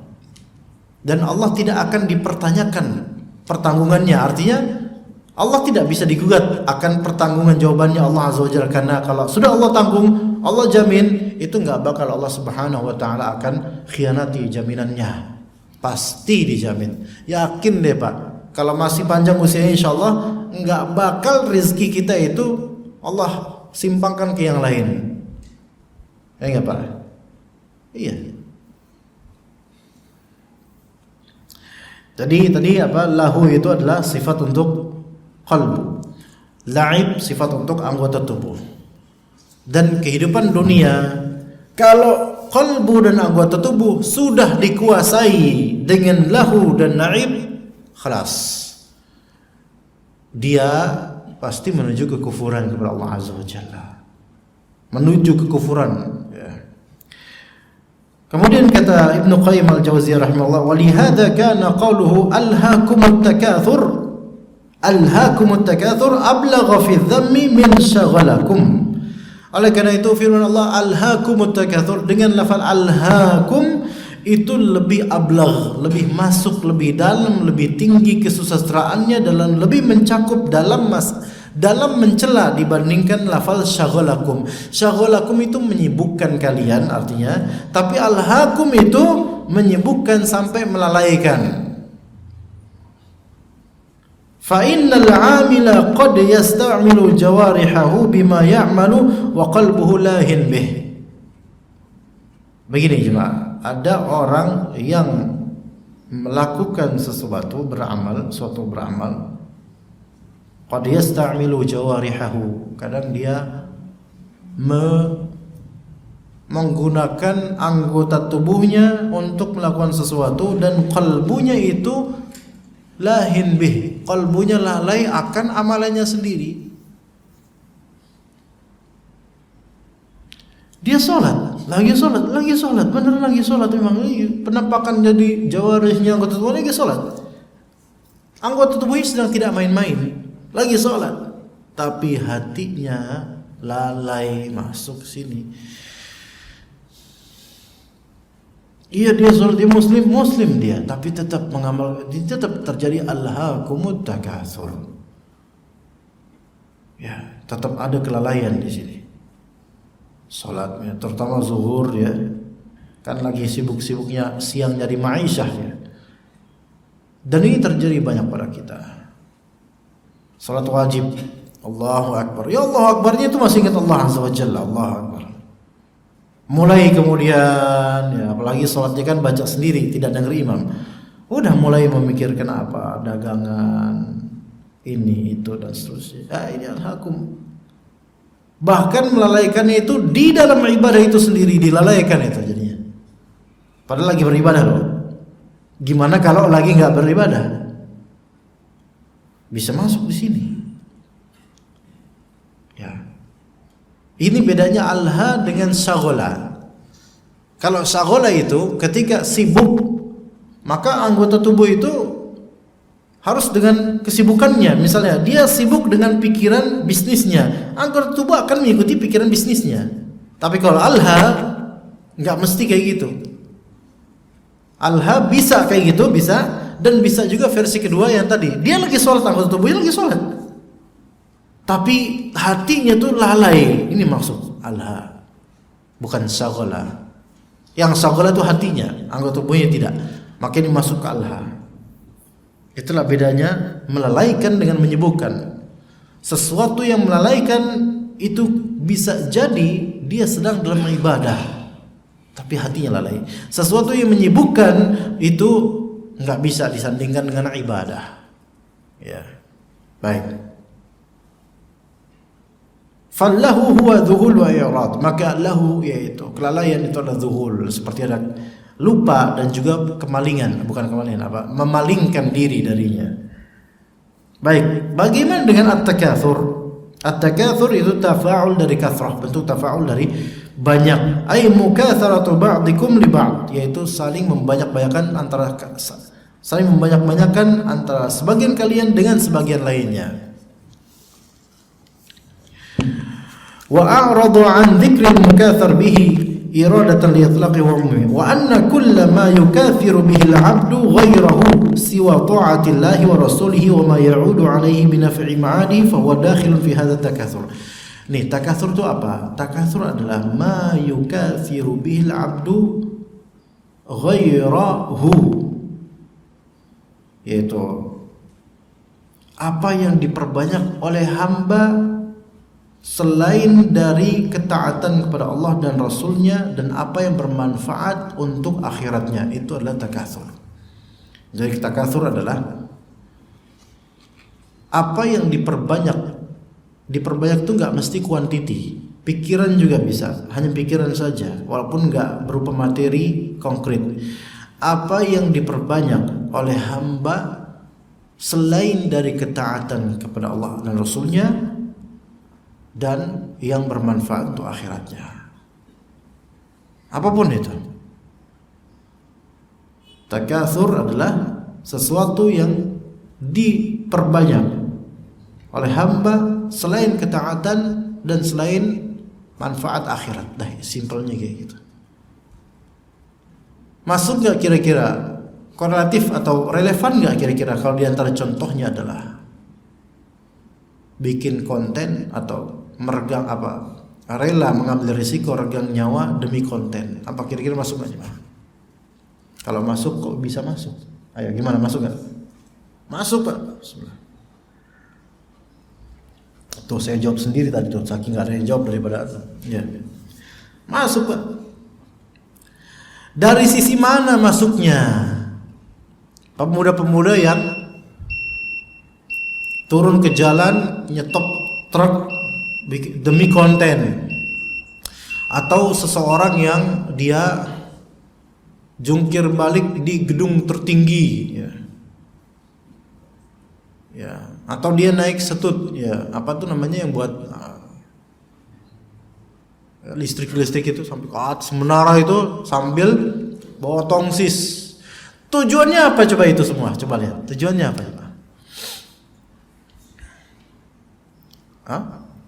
Dan Allah tidak akan dipertanyakan pertanggungannya. Artinya Allah tidak bisa digugat akan pertanggungan jawabannya Allah Azza wa Jalla, karena kalau sudah Allah tanggung, Allah jamin, itu nggak bakal Allah Subhanahu wa taala akan khianati jaminannya. Pasti dijamin. Yakin deh Pak, kalau masih panjang usianya insyaallah nggak bakal rezeki kita itu Allah simpangkan ke yang lain. Ya enggak Pak? Iya. Tadi apa? Lahu itu adalah sifat untuk qalbu. La'ib sifat untuk anggota tubuh. Dan kehidupan dunia, kalau qalbu dan anggota tubuh sudah dikuasai dengan lahu dan la'ib, khalas. Dia pasti menuju kekufuran kepada Allah Azza wa Jalla. Menuju kekufuran, ya. Kemudian kata Ibnu Qayyim al-Jauziyah rahimahullah, "Walihada kana qawluhu alhaakumut takatsur, alhaakumut takatsur ablagha fi dhammi min shaghalakum." Oleh karena itu firman Allah alhaakumut takatsur dengan lafal alhaakum itu lebih ablagh, lebih masuk, lebih dalam, lebih tinggi kesusastraannya, dalam lebih mencakup dalam mencela dibandingkan lafal syaghalakum. Syaghalakum itu menyibukkan kalian artinya, tapi alhaakum itu menyibukkan sampai melalaikan. Fa innal 'amila qad yasta'milu jawarihahu bima ya'malu wa qalbuhu lahin bih. Begini jemaah, ada orang yang melakukan sesuatu, beramal, qad yasta'milu jawarihahu, kadang dia menggunakan anggota tubuhnya untuk melakukan sesuatu dan qalbunya itu lahin bih, qalbunya lalai akan amalannya sendiri. Dia sholat, bener lagi sholat, memang penampakan jadi jawarihnya anggota tubuhnya lagi sholat. Anggota tubuhnya sedang tidak main-main, lagi sholat, tapi hatinya lalai masuk sini. Iya dia sholat, dia muslim dia, tapi tetap mengamal, tetap terjadi alhaakumut takatsur. Ya, tetap ada kelalaian di sini. Sholatnya, terutama zuhur ya, kan lagi sibuk-sibuknya siang nyari ma'isyah ya. Dan ini terjadi banyak pada kita. Salat wajib, Allahu Akbar. Ya Allahu Akbarnya itu masih ingat Allah Azza wa Jalla, Allahu Akbar. Mulai kemudian, ya apalagi salatnya kan baca sendiri, tidak dengar imam. Udah mulai memikirkan apa, dagangan, ini, itu, dan seterusnya. Ini alhaqum. Bahkan melalaikannya itu di dalam ibadah itu sendiri, dilalaikan itu jadinya. Padahal lagi beribadah loh. Gimana kalau lagi nggak beribadah? Bisa masuk di sini. Ya. Ini bedanya alha dengan syaghala. Kalau syaghala itu ketika sibuk, maka anggota tubuh itu harus dengan kesibukannya. Misalnya dia sibuk dengan pikiran bisnisnya, anggota tubuh akan mengikuti pikiran bisnisnya. Tapi kalau alha nggak mesti kayak gitu. Alha bisa kayak gitu, bisa, dan bisa juga versi kedua yang tadi. Dia lagi sholat, anggota tubuhnya lagi sholat, tapi hatinya tuh lalai. Ini maksud alha, bukan syaghala. Yang syaghala itu hatinya, anggota tubuhnya tidak. Maka ini masuk ke alha. Itulah bedanya melalaikan dengan menyibukkan. Sesuatu yang melalaikan itu bisa jadi dia sedang dalam ibadah, tapi hatinya lalai. Sesuatu yang menyibukkan itu nggak bisa disandingkan dengan ibadah. Ya, baik. Fallahu huwa dhuhul wa i'rad. Maka lahu yaitu kelalaian itu adalah dhuhul, seperti ada lupa dan juga kemalingan, bukan kemalingan apa? Memalingkan diri darinya. Baik, bagaimana dengan at-takatsur? At-takatsur itu tafa'ul dari kathrah, bentuk tafa'ul dari banyak. Ay mukatsaratu ba'dikum li ba'd, yaitu saling membanyak-banyakan antara sebagian kalian dengan sebagian lainnya. Wa a'radu an dzikril mukatsar bihi iradatan li itlaqi wa umumi wa anna kulla ma yukathiru bihi al-'abdu ghayrahu siwa ta'ati Allahi wa rasulihi wa ma ya'udu 'alayhi bi naf'i ma'adi fa huwa dakhilun fi hadha takatsur. Nih, takatsur itu apa? Takatsur adalah ma yukathiru bihi al-'abdu ghayrahu, yaitu apa yang diperbanyak oleh hamba selain dari ketaatan kepada Allah dan Rasulnya, dan apa yang bermanfaat untuk akhiratnya, itu adalah takatsur. Jadi takatsur adalah apa yang diperbanyak. Diperbanyak itu nggak mesti kuantiti, pikiran juga bisa, hanya pikiran saja, walaupun nggak berupa materi konkret. Apa yang diperbanyak oleh hamba selain dari ketaatan kepada Allah dan Rasulnya, dan yang bermanfaat untuk akhiratnya, apapun itu. Takatsur adalah sesuatu yang diperbanyak oleh hamba selain ketaatan dan selain manfaat akhirat. Dah, simpelnya kayak gitu. Masuk gak kira-kira, korelatif atau relevan gak kira-kira kalau diantara contohnya adalah bikin konten atau meregang apa, rela mengambil risiko regang nyawa demi konten, apa kira-kira masuk gak? Kalau masuk, kok bisa masuk? Ayo, gimana, masuk gak? Masuk, Pak. Tuh, saya jawab sendiri tadi tuh, saking gak ada yang jawab daripada ya. Masuk, Pak. Dari sisi mana masuknya? Pemuda-pemuda yang turun ke jalan nyetop truk demi konten, atau seseorang yang dia jungkir balik di gedung tertinggi, ya, atau dia naik setut, ya, apa tuh namanya yang buat listrik itu sampai ke atas menara itu sambil bawa tongsis. Tujuannya apa coba itu semua? Coba lihat tujuannya apa coba?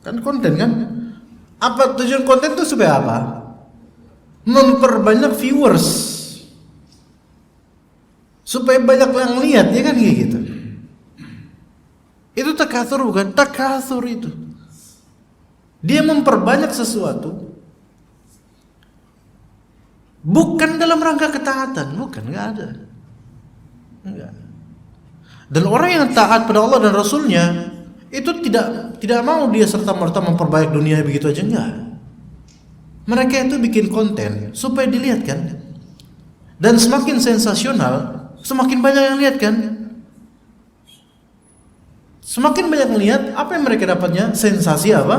Kan konten kan? Apa tujuan konten itu supaya apa? Memperbanyak viewers, supaya banyak yang lihat, ya kan gitu. Itu takatsur bukan? Takatsur itu dia memperbanyak sesuatu bukan dalam rangka ketaatan, bukan, enggak ada. Enggak. Dan orang yang taat pada Allah dan Rasulnya itu tidak mau dia serta-merta memperbaik dunia begitu aja, enggak. Mereka itu bikin konten supaya dilihat kan. Dan semakin sensasional, semakin banyak yang lihat kan. Semakin banyak melihat, apa yang mereka dapatnya? Sensasi apa?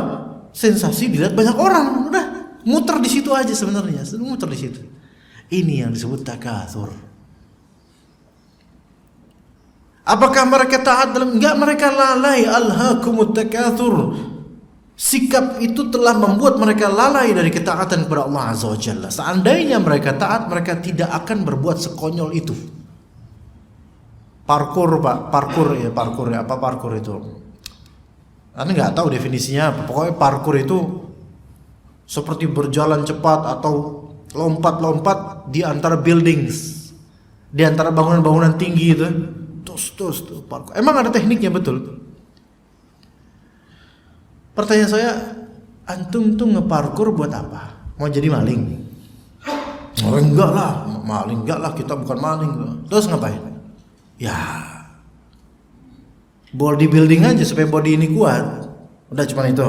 Sensasi dilihat banyak orang. Udah muter di situ aja sebenarnya, muter di situ. Ini yang disebut takatsur. Apakah mereka taat dalam? Enggak, mereka lalai. Alhaakumut takatsur. Sikap itu telah membuat mereka lalai dari ketaatan kepada Allah Azza wa Jalla. Seandainya mereka taat, mereka tidak akan berbuat sekonyol itu. Parkur ya. Apa parkur itu? Anda nggak tahu definisinya apa. Pokoknya parkur itu seperti berjalan cepat atau lompat-lompat di antara buildings, di antara bangunan-bangunan tinggi itu. Terus parkur. Emang ada tekniknya, betul. Pertanyaan saya, antum tuh ngeparkur buat apa? Mau jadi maling? Oh, enggak lah, maling enggak lah, kita bukan maling. Terus ngapain? Ya, bodybuilding aja supaya body ini kuat. Udah cuma itu.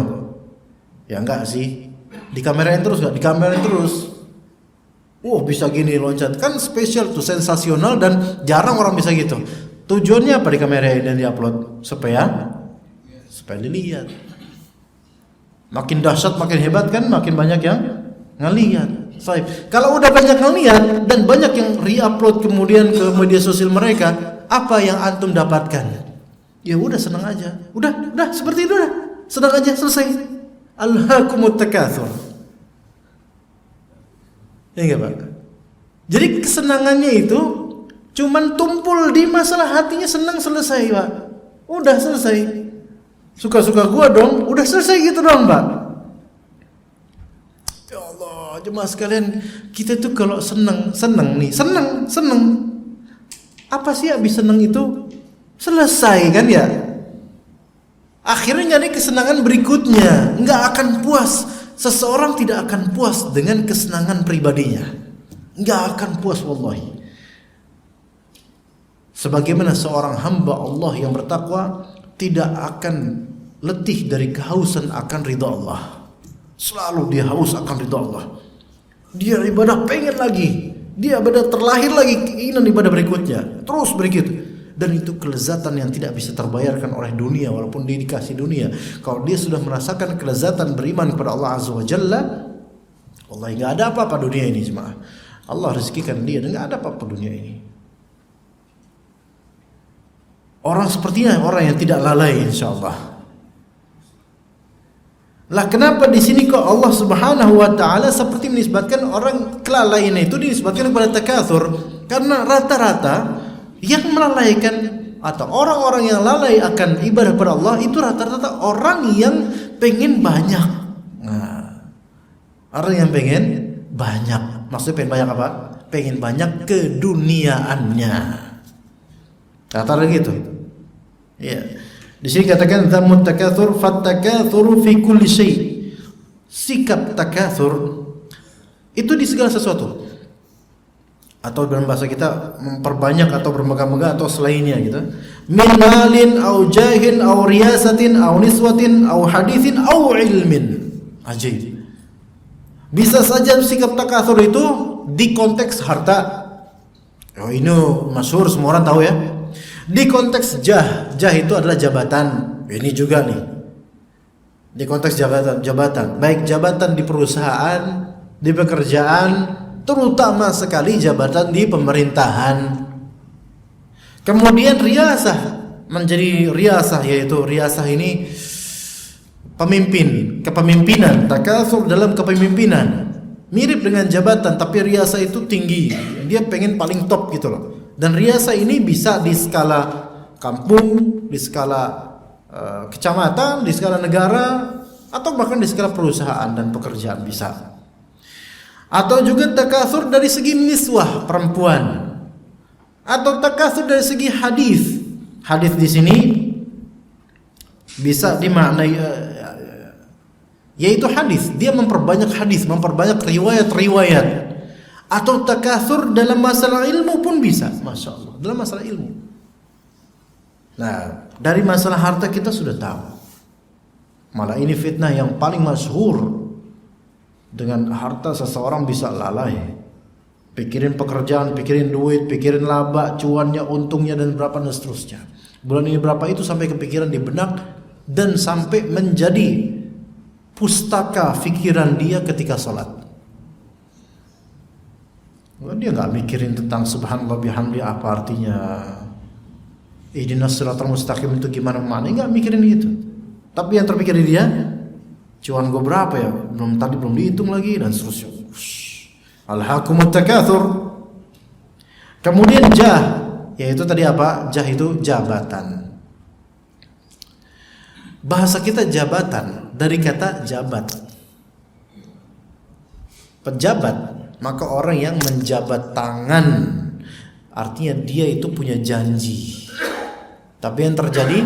Ya enggak sih. Dikamerain terus enggak? Dikamerain terus. Bisa gini loncat. Kan spesial tuh, sensasional, dan jarang orang bisa gitu. Tujuannya apa dikamerain dan diupload? Supaya dilihat. Makin dahsyat, makin hebat kan, makin banyak yang ngelihat. Kalau udah banyak ngelihat dan banyak yang re-upload kemudian ke media sosial mereka, apa yang antum dapatkan? Ya udah, senang aja. Udah seperti itu, udah. Senang aja, selesai. Alhaakumut takatsur. Ya enggak, Pak? Jadi kesenangannya itu cuman tumpul di masalah hatinya, senang, selesai, Pak. Udah selesai. Suka-suka gua dong, udah selesai gitu dong, Pak. Ya Allah, jemaah sekalian, kita tuh kalau seneng. Apa sih habis seneng itu? Selesai kan ya? Akhirnya nyari kesenangan berikutnya, nggak akan puas. Seseorang tidak akan puas dengan kesenangan pribadinya, nggak akan puas, wallahi. Sebagaimana seorang hamba Allah yang bertakwa tidak akan letih dari kehausan akan ridha Allah. Selalu dia haus akan ridha Allah. Dia ibadah pengen lagi, dia ibadah terlahir lagi keinginan ibadah berikutnya, terus begitu. Dan itu kelezatan yang tidak bisa terbayarkan oleh dunia, walaupun dia dikasih dunia. Kalau dia sudah merasakan kelezatan beriman kepada Allah Azza wa Jalla, wallahi nggak ada apa-apa dunia ini, jemaah. Allah rezekikan dia dan nggak ada apa-apa dunia ini. Orang sepertinya orang yang tidak lalai, insyaallah. Lah kenapa di sini kok Allah Subhanahu wa taala seperti menisbatkan orang kelalaian itu dinisbatkan kepada takatsur? Karena rata-rata yang melalaikan atau orang-orang yang lalai akan ibadah kepada Allah itu rata-rata orang yang pengen banyak. Nah, orang yang pengen banyak, maksudnya pengen banyak apa? Pengen banyak keduniaannya. Rata-rata gitu. Ya. Di sini katakan dzamut takatsur fattakatsuru fi kulli syai. Sikap takatsur itu di segala sesuatu. Atau dalam bahasa kita memperbanyak atau bermegah-megah atau selainnya gitu. Min malin au jahin au riyasatin au niswatin au haditsin au ilmin. Ajaib. Bisa saja sikap takatsur itu di konteks harta. Oh, ini masyhur, semua orang tahu ya. Di konteks jah itu adalah jabatan. Ini juga nih. Di konteks jabatan, baik jabatan di perusahaan, di pekerjaan, terutama sekali jabatan di pemerintahan. Kemudian riasah, menjadi riasah, yaitu riasah ini kepemimpinan, takatsur dalam kepemimpinan. Mirip dengan jabatan, tapi riasah itu tinggi. Dia pengen paling top gitu loh. Dan riasah ini bisa di skala kampung, di skala kecamatan, di skala negara, atau bahkan di skala perusahaan dan pekerjaan bisa. Atau juga takatsur dari segi niswah, perempuan. Atau takatsur dari segi hadis. Hadis di sini bisa dimaknai yaitu hadis, dia memperbanyak hadis, memperbanyak riwayat-riwayat. Atau takatsur dalam masalah ilmu pun bisa, masya Allah, dalam masalah ilmu. Nah, dari masalah harta kita sudah tahu. Malah ini fitnah yang paling masyhur. Dengan harta seseorang bisa lalai. Pikirin pekerjaan, pikirin duit, pikirin laba, cuannya, untungnya dan berapa dan seterusnya. Bulan ini berapa itu sampai kepikiran di benak dan sampai menjadi pustaka pikiran dia ketika sholat. Dia nggak mikirin tentang subhanallah bihamdi apa artinya. Ihdinas siratal mustaqim itu gimana maknanya, nggak mikirin itu. Tapi yang terpikir di dia, cuan gue berapa ya? Tadi belum dihitung lagi dan seterusnya. Alhaakumut takatsur. Kemudian jah, yaitu tadi apa? Jah itu jabatan. Bahasa kita jabatan dari kata jabat. Pejabat, maka orang yang menjabat tangan, artinya dia itu punya janji. Tapi yang terjadi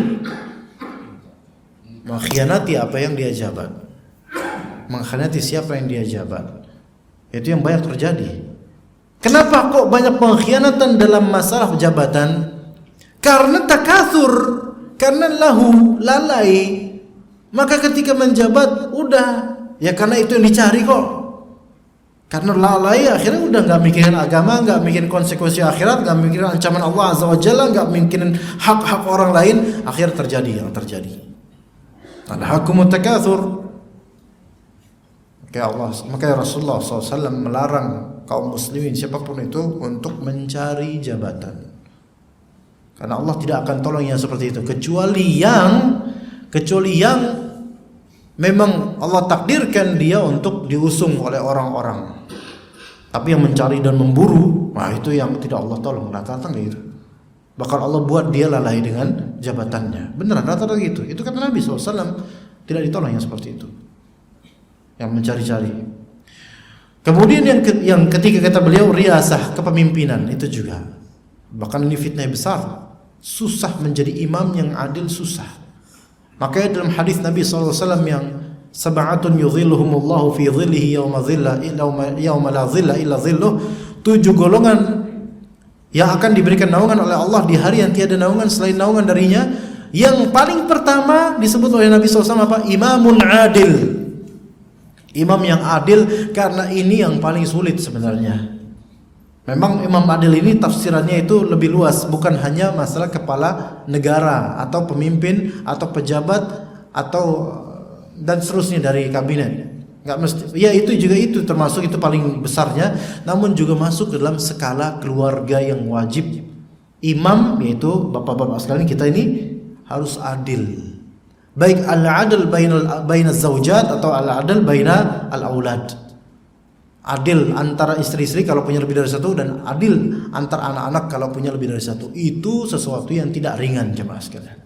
mengkhianati apa yang dia jabat. Mengkhianati siapa yang dia jabat. Itu yang banyak terjadi. Kenapa kok banyak pengkhianatan dalam masalah jabatan? Karena takatsur, karena lalai. Maka ketika menjabat udah, ya karena itu yang dicari kok. Karena lalai akhirnya udah nggak mikirin agama, nggak mikirin konsekuensi akhirat, nggak mikirin ancaman Allah Azza wa Jalla, nggak mikirin hak-hak orang lain. Akhirnya terjadi yang terjadi. Alhaakumut takatsur. Maka Rasulullah SAW melarang kaum muslimin siapapun itu untuk mencari jabatan. Karena Allah tidak akan tolong yang seperti itu kecuali yang memang Allah takdirkan dia untuk diusung oleh orang-orang. Tapi yang mencari dan memburu, nah itu yang tidak Allah tolong. Rata-rata gitu. Bahkan Allah buat dia lalai dengan jabatannya. Beneran rata-rata gitu. Itu kata Nabi SAW, tidak ditolong yang seperti itu. Yang mencari-cari. Kemudian yang ketiga kata beliau riasah, kepemimpinan itu juga. Bahkan ini fitnah besar. Susah menjadi imam yang adil, susah. Makanya dalam hadis Nabi SAW yang sab'atun yudhilluhumullahu fi dhillihi yawma la dhilla illa dhilluh, 7 golongan yang akan diberikan naungan oleh Allah di hari yang tiada naungan selain naungan darinya. Yang paling pertama disebut oleh Nabi SAW apa? Imamun adil. Imam yang adil, karena ini yang paling sulit sebenarnya. Memang imam adil ini tafsirannya itu lebih luas, bukan hanya masalah kepala negara atau pemimpin atau pejabat atau dan seterusnya dari kabinet. Enggak mesti. Ya itu juga itu termasuk itu paling besarnya, namun juga masuk ke dalam skala keluarga yang wajib. Imam yaitu bapak-bapak sekalian kita ini harus adil. Baik al-adl baina zaujat atau al-adl baina al-aulad. Adil antara istri-istri kalau punya lebih dari satu, dan adil antar anak-anak kalau punya lebih dari satu. Itu sesuatu yang tidak ringan jemaah sekalian.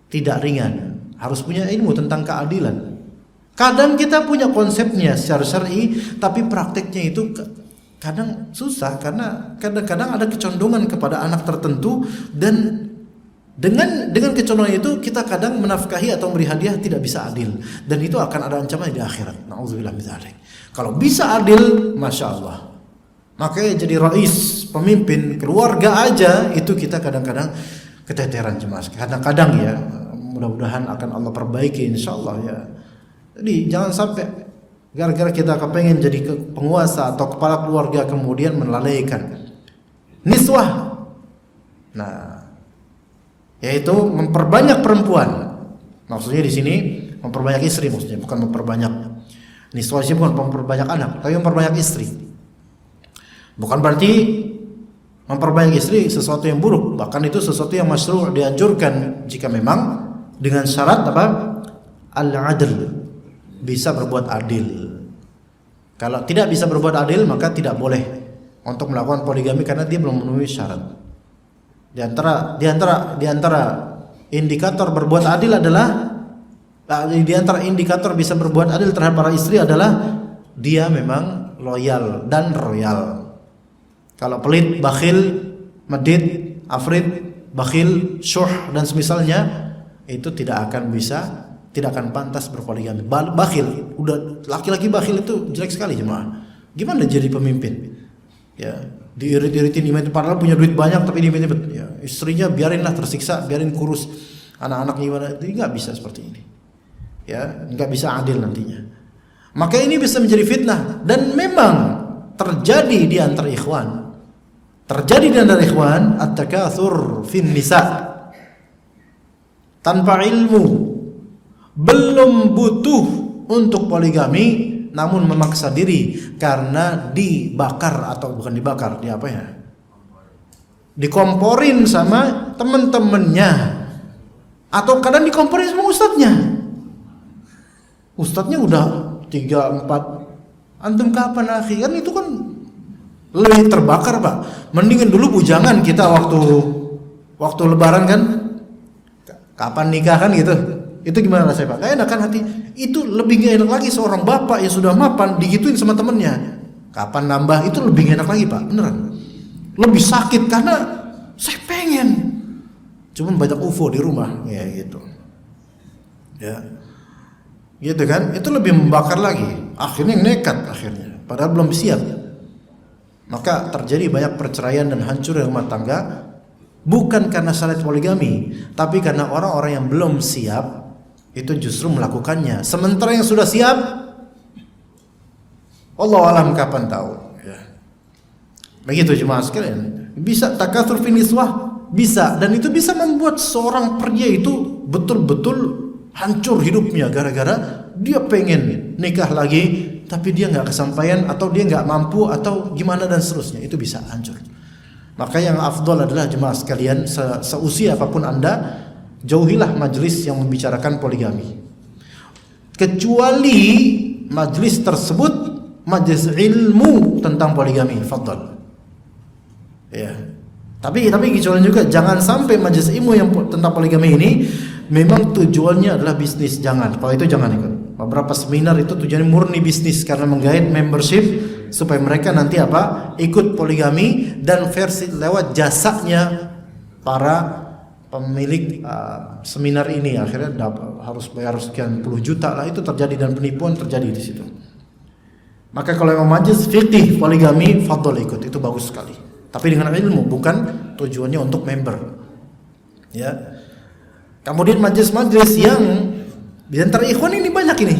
Tidak ringan. Harus punya ilmu tentang keadilan. Kadang kita punya konsepnya secara syar'i, tapi prakteknya itu kadang susah karena kadang-kadang ada kecondongan kepada anak tertentu, dan dengan kecondongan itu kita kadang menafkahi atau memberi hadiah tidak bisa adil, dan itu akan ada ancaman di akhirat. Nauzubillah min dzalik. Kalau bisa adil, masya Allah. Makanya jadi rais, pemimpin keluarga aja itu kita kadang-kadang keteteran jemaah. Kadang-kadang ya, mudah-mudahan akan Allah perbaiki insyaallah ya. Jadi jangan sampai gara-gara kita kepengen jadi penguasa atau kepala keluarga kemudian melalaikan niswah. Nah, yaitu memperbanyak perempuan. Maksudnya di sini memperbanyak istri, maksudnya bukan memperbanyak niswah, bukan memperbanyak anak, tapi memperbanyak istri. Bukan berarti memperbanyak istri sesuatu yang buruk, bahkan itu sesuatu yang masyru', dianjurkan jika memang dengan syarat apa? Al-adl, bisa berbuat adil. Kalau tidak bisa berbuat adil, maka tidak boleh untuk melakukan poligami karena dia belum memenuhi syarat. Di antara indikator berbuat adil adalah di antara indikator bisa berbuat adil terhadap para istri adalah dia memang loyal dan royal. Kalau pelit, bakhil, medit, afrit, bakhil, syuh dan semisalnya, itu tidak akan pantas berpoligami. Bakhil, udah laki-laki bakhil itu jelek sekali jemaah. Gimana jadi pemimpin? Ya, diirit-iritin, padahal punya duit banyak tapi diirit-irit. Ya, istrinya biarinlah tersiksa, biarin kurus anak-anak gimana. Itu nggak bisa seperti ini. Ya, nggak bisa adil nantinya. Maka ini bisa menjadi fitnah dan memang terjadi di antara ikhwan. Terjadi di antara ikhwan at-takatsur fin nisa. Tanpa ilmu, belum butuh untuk poligami, namun memaksa diri karena dibakar atau bukan dibakar, dikomporin sama temen-temennya, atau kadang dikomporin sama ustadznya udah 3, 4, antum kapan akhi, kan itu kan lebih terbakar pak. Mendingan dulu bujangan kita waktu lebaran kan, kapan nikah kan gitu. Itu gimana rasanya pak? Gak enak kan hati? Itu lebih gak enak lagi seorang bapak yang sudah mapan digituin sama temennya. Kapan nambah? Itu lebih gak enak lagi pak, beneran. Lebih sakit karena saya pengen, cuman banyak UFO di rumah, ya gitu. Ya, gitu kan? Itu lebih membakar lagi. Akhirnya nekat akhirnya, padahal belum siap. Maka terjadi banyak perceraian dan hancur rumah tangga, bukan karena syariat poligami, tapi karena orang-orang yang belum siap itu justru melakukannya. Sementara yang sudah siap, Allahu alam kapan tahu. Ya. Begitu jemaah sekalian. Bisa takatsur fi niswah, bisa, dan itu bisa membuat seorang pria itu betul-betul hancur hidupnya gara-gara dia pengen nikah lagi, tapi dia nggak kesampaian atau dia nggak mampu atau gimana dan seterusnya. Itu bisa hancur. Maka yang afdal adalah jemaah sekalian, seusia apapun Anda, jauhilah majelis yang membicarakan poligami. Kecuali majelis tersebut majelis ilmu tentang poligami, fadhal. Ya. Tapi kecuali juga jangan sampai majelis ilmu yang tentang poligami ini memang tujuannya adalah bisnis, jangan. Kalau itu jangan ikut. Beberapa seminar itu tujuannya murni bisnis karena menggait membership supaya mereka nanti ikut poligami, dan versi lewat jasanya para pemilik seminar ini akhirnya harus bayar sekian puluh juta lah. Itu terjadi dan penipuan terjadi di situ. Maka kalau yang majelis fikih poligami, fadhol ikut, itu bagus sekali. Tapi dengan ilmu, bukan tujuannya untuk member. Ya. Kemudian majelis-majelis yang di antara ikhwan ini banyak ini.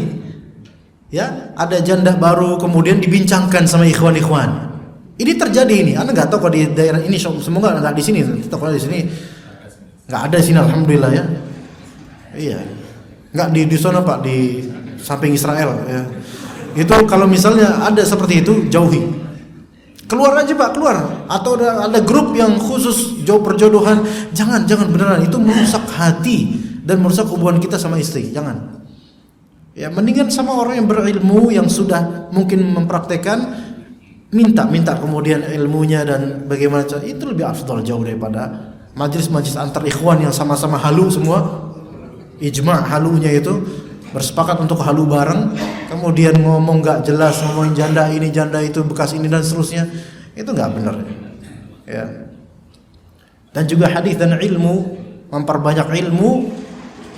Ya, ada janda baru kemudian dibincangkan sama ikhwan-ikhwan. Ini terjadi ini. Anda nggak tahu kalau di daerah ini, semoga nggak di sini. Kalau di sini nggak ada sini, alhamdulillah ya. Iya, nggak di sana pak, di samping Israel. Ya. Itu kalau misalnya ada seperti itu, jauhi. Keluar aja pak, keluar. Atau ada grup yang khusus perjodohan, jangan beneran, itu merusak hati dan merusak hubungan kita sama istri. Jangan. Ya, mendingan sama orang yang berilmu yang sudah mungkin mempraktekkan, minta kemudian ilmunya dan bagaimana itu lebih afdal jauh daripada majelis-majelis antar ikhwan yang sama-sama halu semua, ijma' halunya itu bersepakat untuk halu bareng, kemudian ngomong nggak jelas, ngomongin janda ini janda itu bekas ini dan seterusnya, itu nggak benar. Ya. Dan juga hadis dan ilmu, memperbanyak ilmu,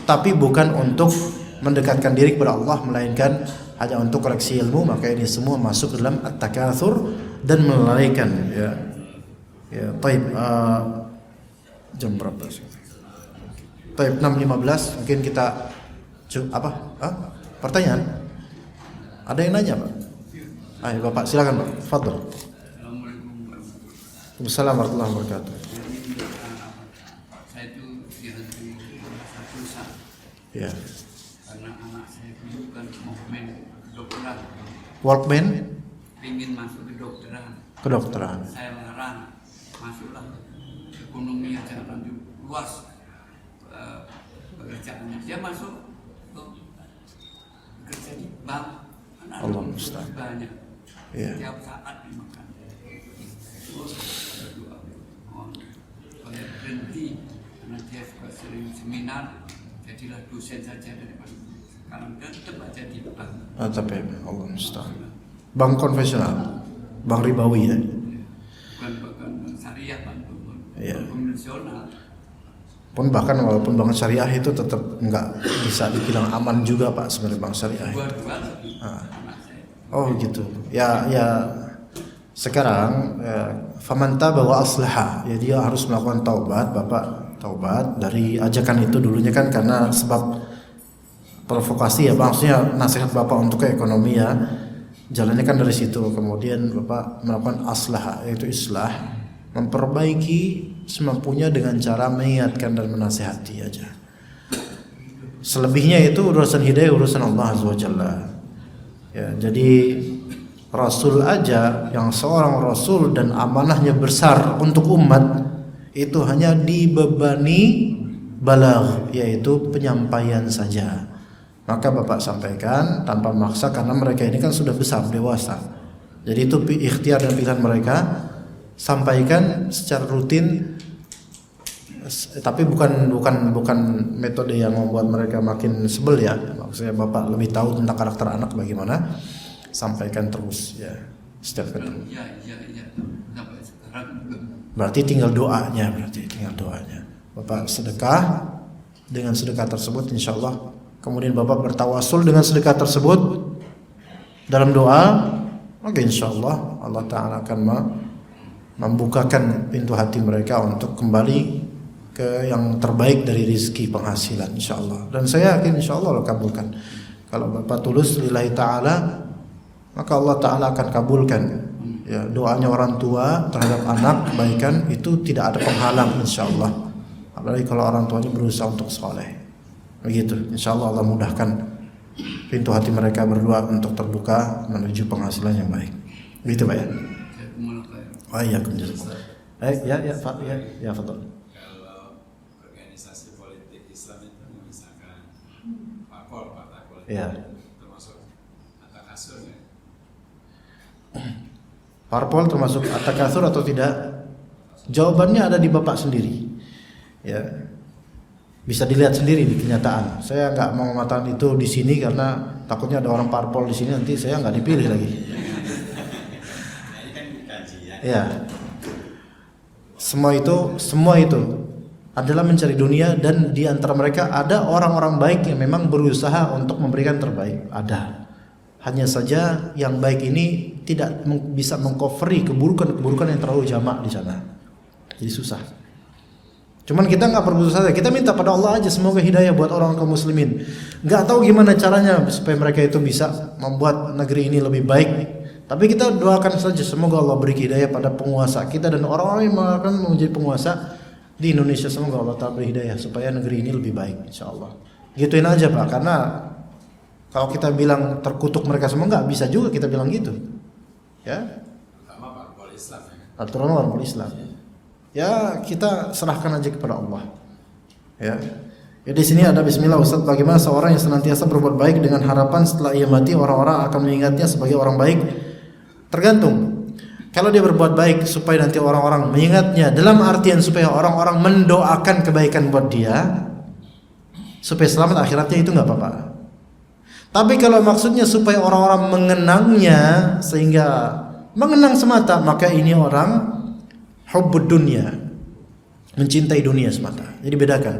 tapi bukan untuk mendekatkan diri kepada Allah, melainkan hanya untuk koleksi ilmu. Maka ini semua masuk dalam at-takatsur dan melalaikan. Ya, taib. Jam berapa sih? Taib 6.15. Mungkin kita pertanyaan? Ada yang nanya pak? Ayo bapak silakan pak. Fadhol. Assalamualaikum warahmatullahi wabarakatuh. Saya itu dihantui rasa dosa. Ya. Karena anak saya itu kan mau main kedokteran. Walkman? Ingin masuk kedokteran. Kedokteran. Saya larang, masuklah. Ekonomi aja lanjut luas pekerjaannya. Dia masuk kerja di bank. Allah musta'an. Banyak. Ya. Tiap saat dimakan. Berdoa. Supaya berhenti karena dia juga sering seminar. Jadilah dosen saja daripada sekarang tetap aja di bank. Tapi Allah musta'an. Bank konvensional, bank ribawi ya. Bukan syariah, bank Ya. konvensional. Pun bahkan walaupun bank syariah itu tetap nggak bisa dibilang aman juga pak sebenarnya bank syariah. Dua-dua lagi anak saya. Oh gitu. Ya Sekarang faman taba wa aslaha, ya dia harus melakukan taubat. Bapak taubat dari ajakan itu dulunya kan karena sebab provokasi ya, maksudnya nasihat Bapak untuk ke ekonomi ya. Jalannya kan dari situ. Kemudian Bapak melakukan aslaha, yaitu islah, memperbaiki semampunya dengan cara mengingatkan dan menasihati aja. Selebihnya itu urusan hidayah, urusan Allah Azza wa Jalla. Ya, jadi Rasul aja yang seorang Rasul dan amanahnya besar untuk umat itu hanya dibebani balagh, yaitu penyampaian saja. Maka Bapak sampaikan tanpa maksa karena mereka ini kan sudah besar, dewasa. Jadi itu ikhtiar dan pilihan mereka. Sampaikan secara rutin, tapi bukan metode yang membuat mereka makin sebel ya. Maksudnya Bapak lebih tahu tentang karakter anak bagaimana. Sampaikan terus ya setiap ketemu. Ya. Sampai sekarang Berarti tinggal doanya, Bapak sedekah, dengan sedekah tersebut insya Allah. Kemudian Bapak bertawasul dengan sedekah tersebut dalam doa, maka insya Allah Allah Ta'ala akan membukakan pintu hati mereka untuk kembali ke yang terbaik dari rezeki penghasilan insya Allah. Dan saya yakin insya Allah Allah kabulkan. Kalau Bapak tulus lillahi ta'ala, maka Allah Ta'ala akan kabulkan ya, doanya orang tua terhadap anak kebaikan itu tidak ada penghalang insya Allah. Apalagi kalau orang tuanya berusaha untuk soleh, begitu insya Allah Allah mudahkan pintu hati mereka berdua untuk terbuka menuju penghasilan yang baik. Begitu Pak ya. Oh iya, ya Fadol. Kalau organisasi politik Islam itu misalkan parpol, partai politik, Ya. termasuk atakasur ya? Parpol termasuk at-takatsur atau tidak? Jawabannya ada di Bapak sendiri. Ya. Bisa dilihat sendiri di kenyataan. Saya nggak mau mengatakan itu di sini karena takutnya ada orang parpol di sini nanti saya nggak dipilih lagi. Ya. Semua itu adalah mencari dunia, dan di antara mereka ada orang-orang baik yang memang berusaha untuk memberikan terbaik. Ada. Hanya saja yang baik ini tidak bisa mengcoveri keburukan yang terlalu jamak di sana. Jadi susah. Cuman kita nggak perlu saja, kita minta pada Allah aja semoga hidayah buat orang kaum muslimin. Nggak tahu gimana caranya supaya mereka itu bisa membuat negeri ini lebih baik. Tapi kita doakan saja semoga Allah beri hidayah pada penguasa kita dan orang-orang yang akan menjadi penguasa di Indonesia. Semoga Allah Ta'ala beri hidayah supaya negeri ini lebih baik insyaallah. Gituin aja Pak, karena kalau kita bilang terkutuk mereka semua nggak bisa juga kita bilang gitu. Ya. Terutama parpol Islam ya. Aturan parpol Islam. Ya kita serahkan aja kepada Allah. Ya. Ya di sini ada bismillah Ustaz, bagaimana seorang yang senantiasa berbuat baik dengan harapan setelah ia mati orang-orang akan mengingatnya sebagai orang baik? Tergantung. Kalau dia berbuat baik supaya nanti orang-orang mengingatnya dalam artian supaya orang-orang mendoakan kebaikan buat dia supaya selamat akhiratnya, itu nggak apa-apa. Tapi kalau maksudnya supaya orang-orang mengenangnya sehingga mengenang semata, maka ini orang hubbud dunya, mencintai dunia semata. Jadi bedakan.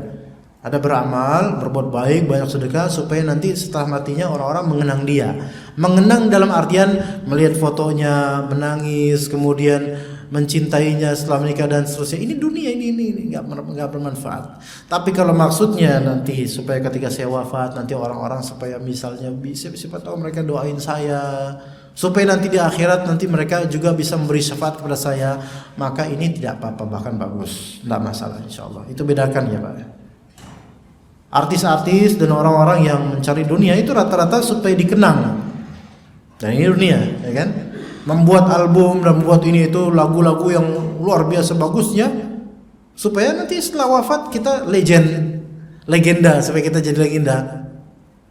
Ada beramal, berbuat baik, banyak sedekah supaya nanti setelah matinya orang-orang mengenang dia. Mengenang dalam artian melihat fotonya, menangis, kemudian mencintainya setelah menikah dan seterusnya. Ini dunia, ini enggak bermanfaat. Tapi kalau maksudnya nanti supaya ketika saya wafat nanti orang-orang supaya misalnya siapa tahu mereka doain saya, supaya nanti di akhirat nanti mereka juga bisa memberi syafaat kepada saya, maka ini tidak apa-apa, bahkan bagus, tidak masalah insyaallah. Itu bedakan ya Pak. Artis-artis dan orang-orang yang mencari dunia itu rata-rata supaya dikenang. Dan ini dunia, ya kan? Membuat album dan membuat ini itu lagu-lagu yang luar biasa bagusnya supaya nanti setelah wafat kita legenda, supaya kita jadi legenda.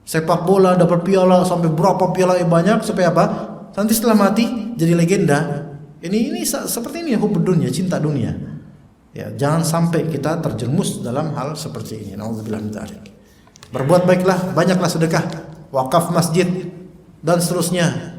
Sepak bola dapat piala sampai berapa piala banyak supaya apa? Nanti setelah mati jadi legenda. Ini seperti ini hubbud dunya, cinta dunia. Ya, jangan sampai kita terjerumus dalam hal seperti ini. Nauzubillah min dzalik. Berbuat baiklah, banyaklah sedekah, wakaf masjid dan seterusnya.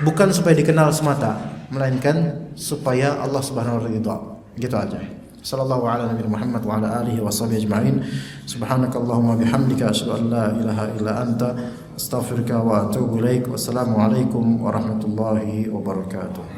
Bukan supaya dikenal semata, melainkan supaya Allah Subhanahu wa taala ridha. Gitu aja. Sallallahu ala nabi Muhammad wa ala alihi wa sahbihi ajma'in. Subhanakallahumma bihamdika asyhadu an la ilaha illa anta astaghfiruka wa atubu ilaik. Wassalamu alaikum warahmatullahi wabarakatuh.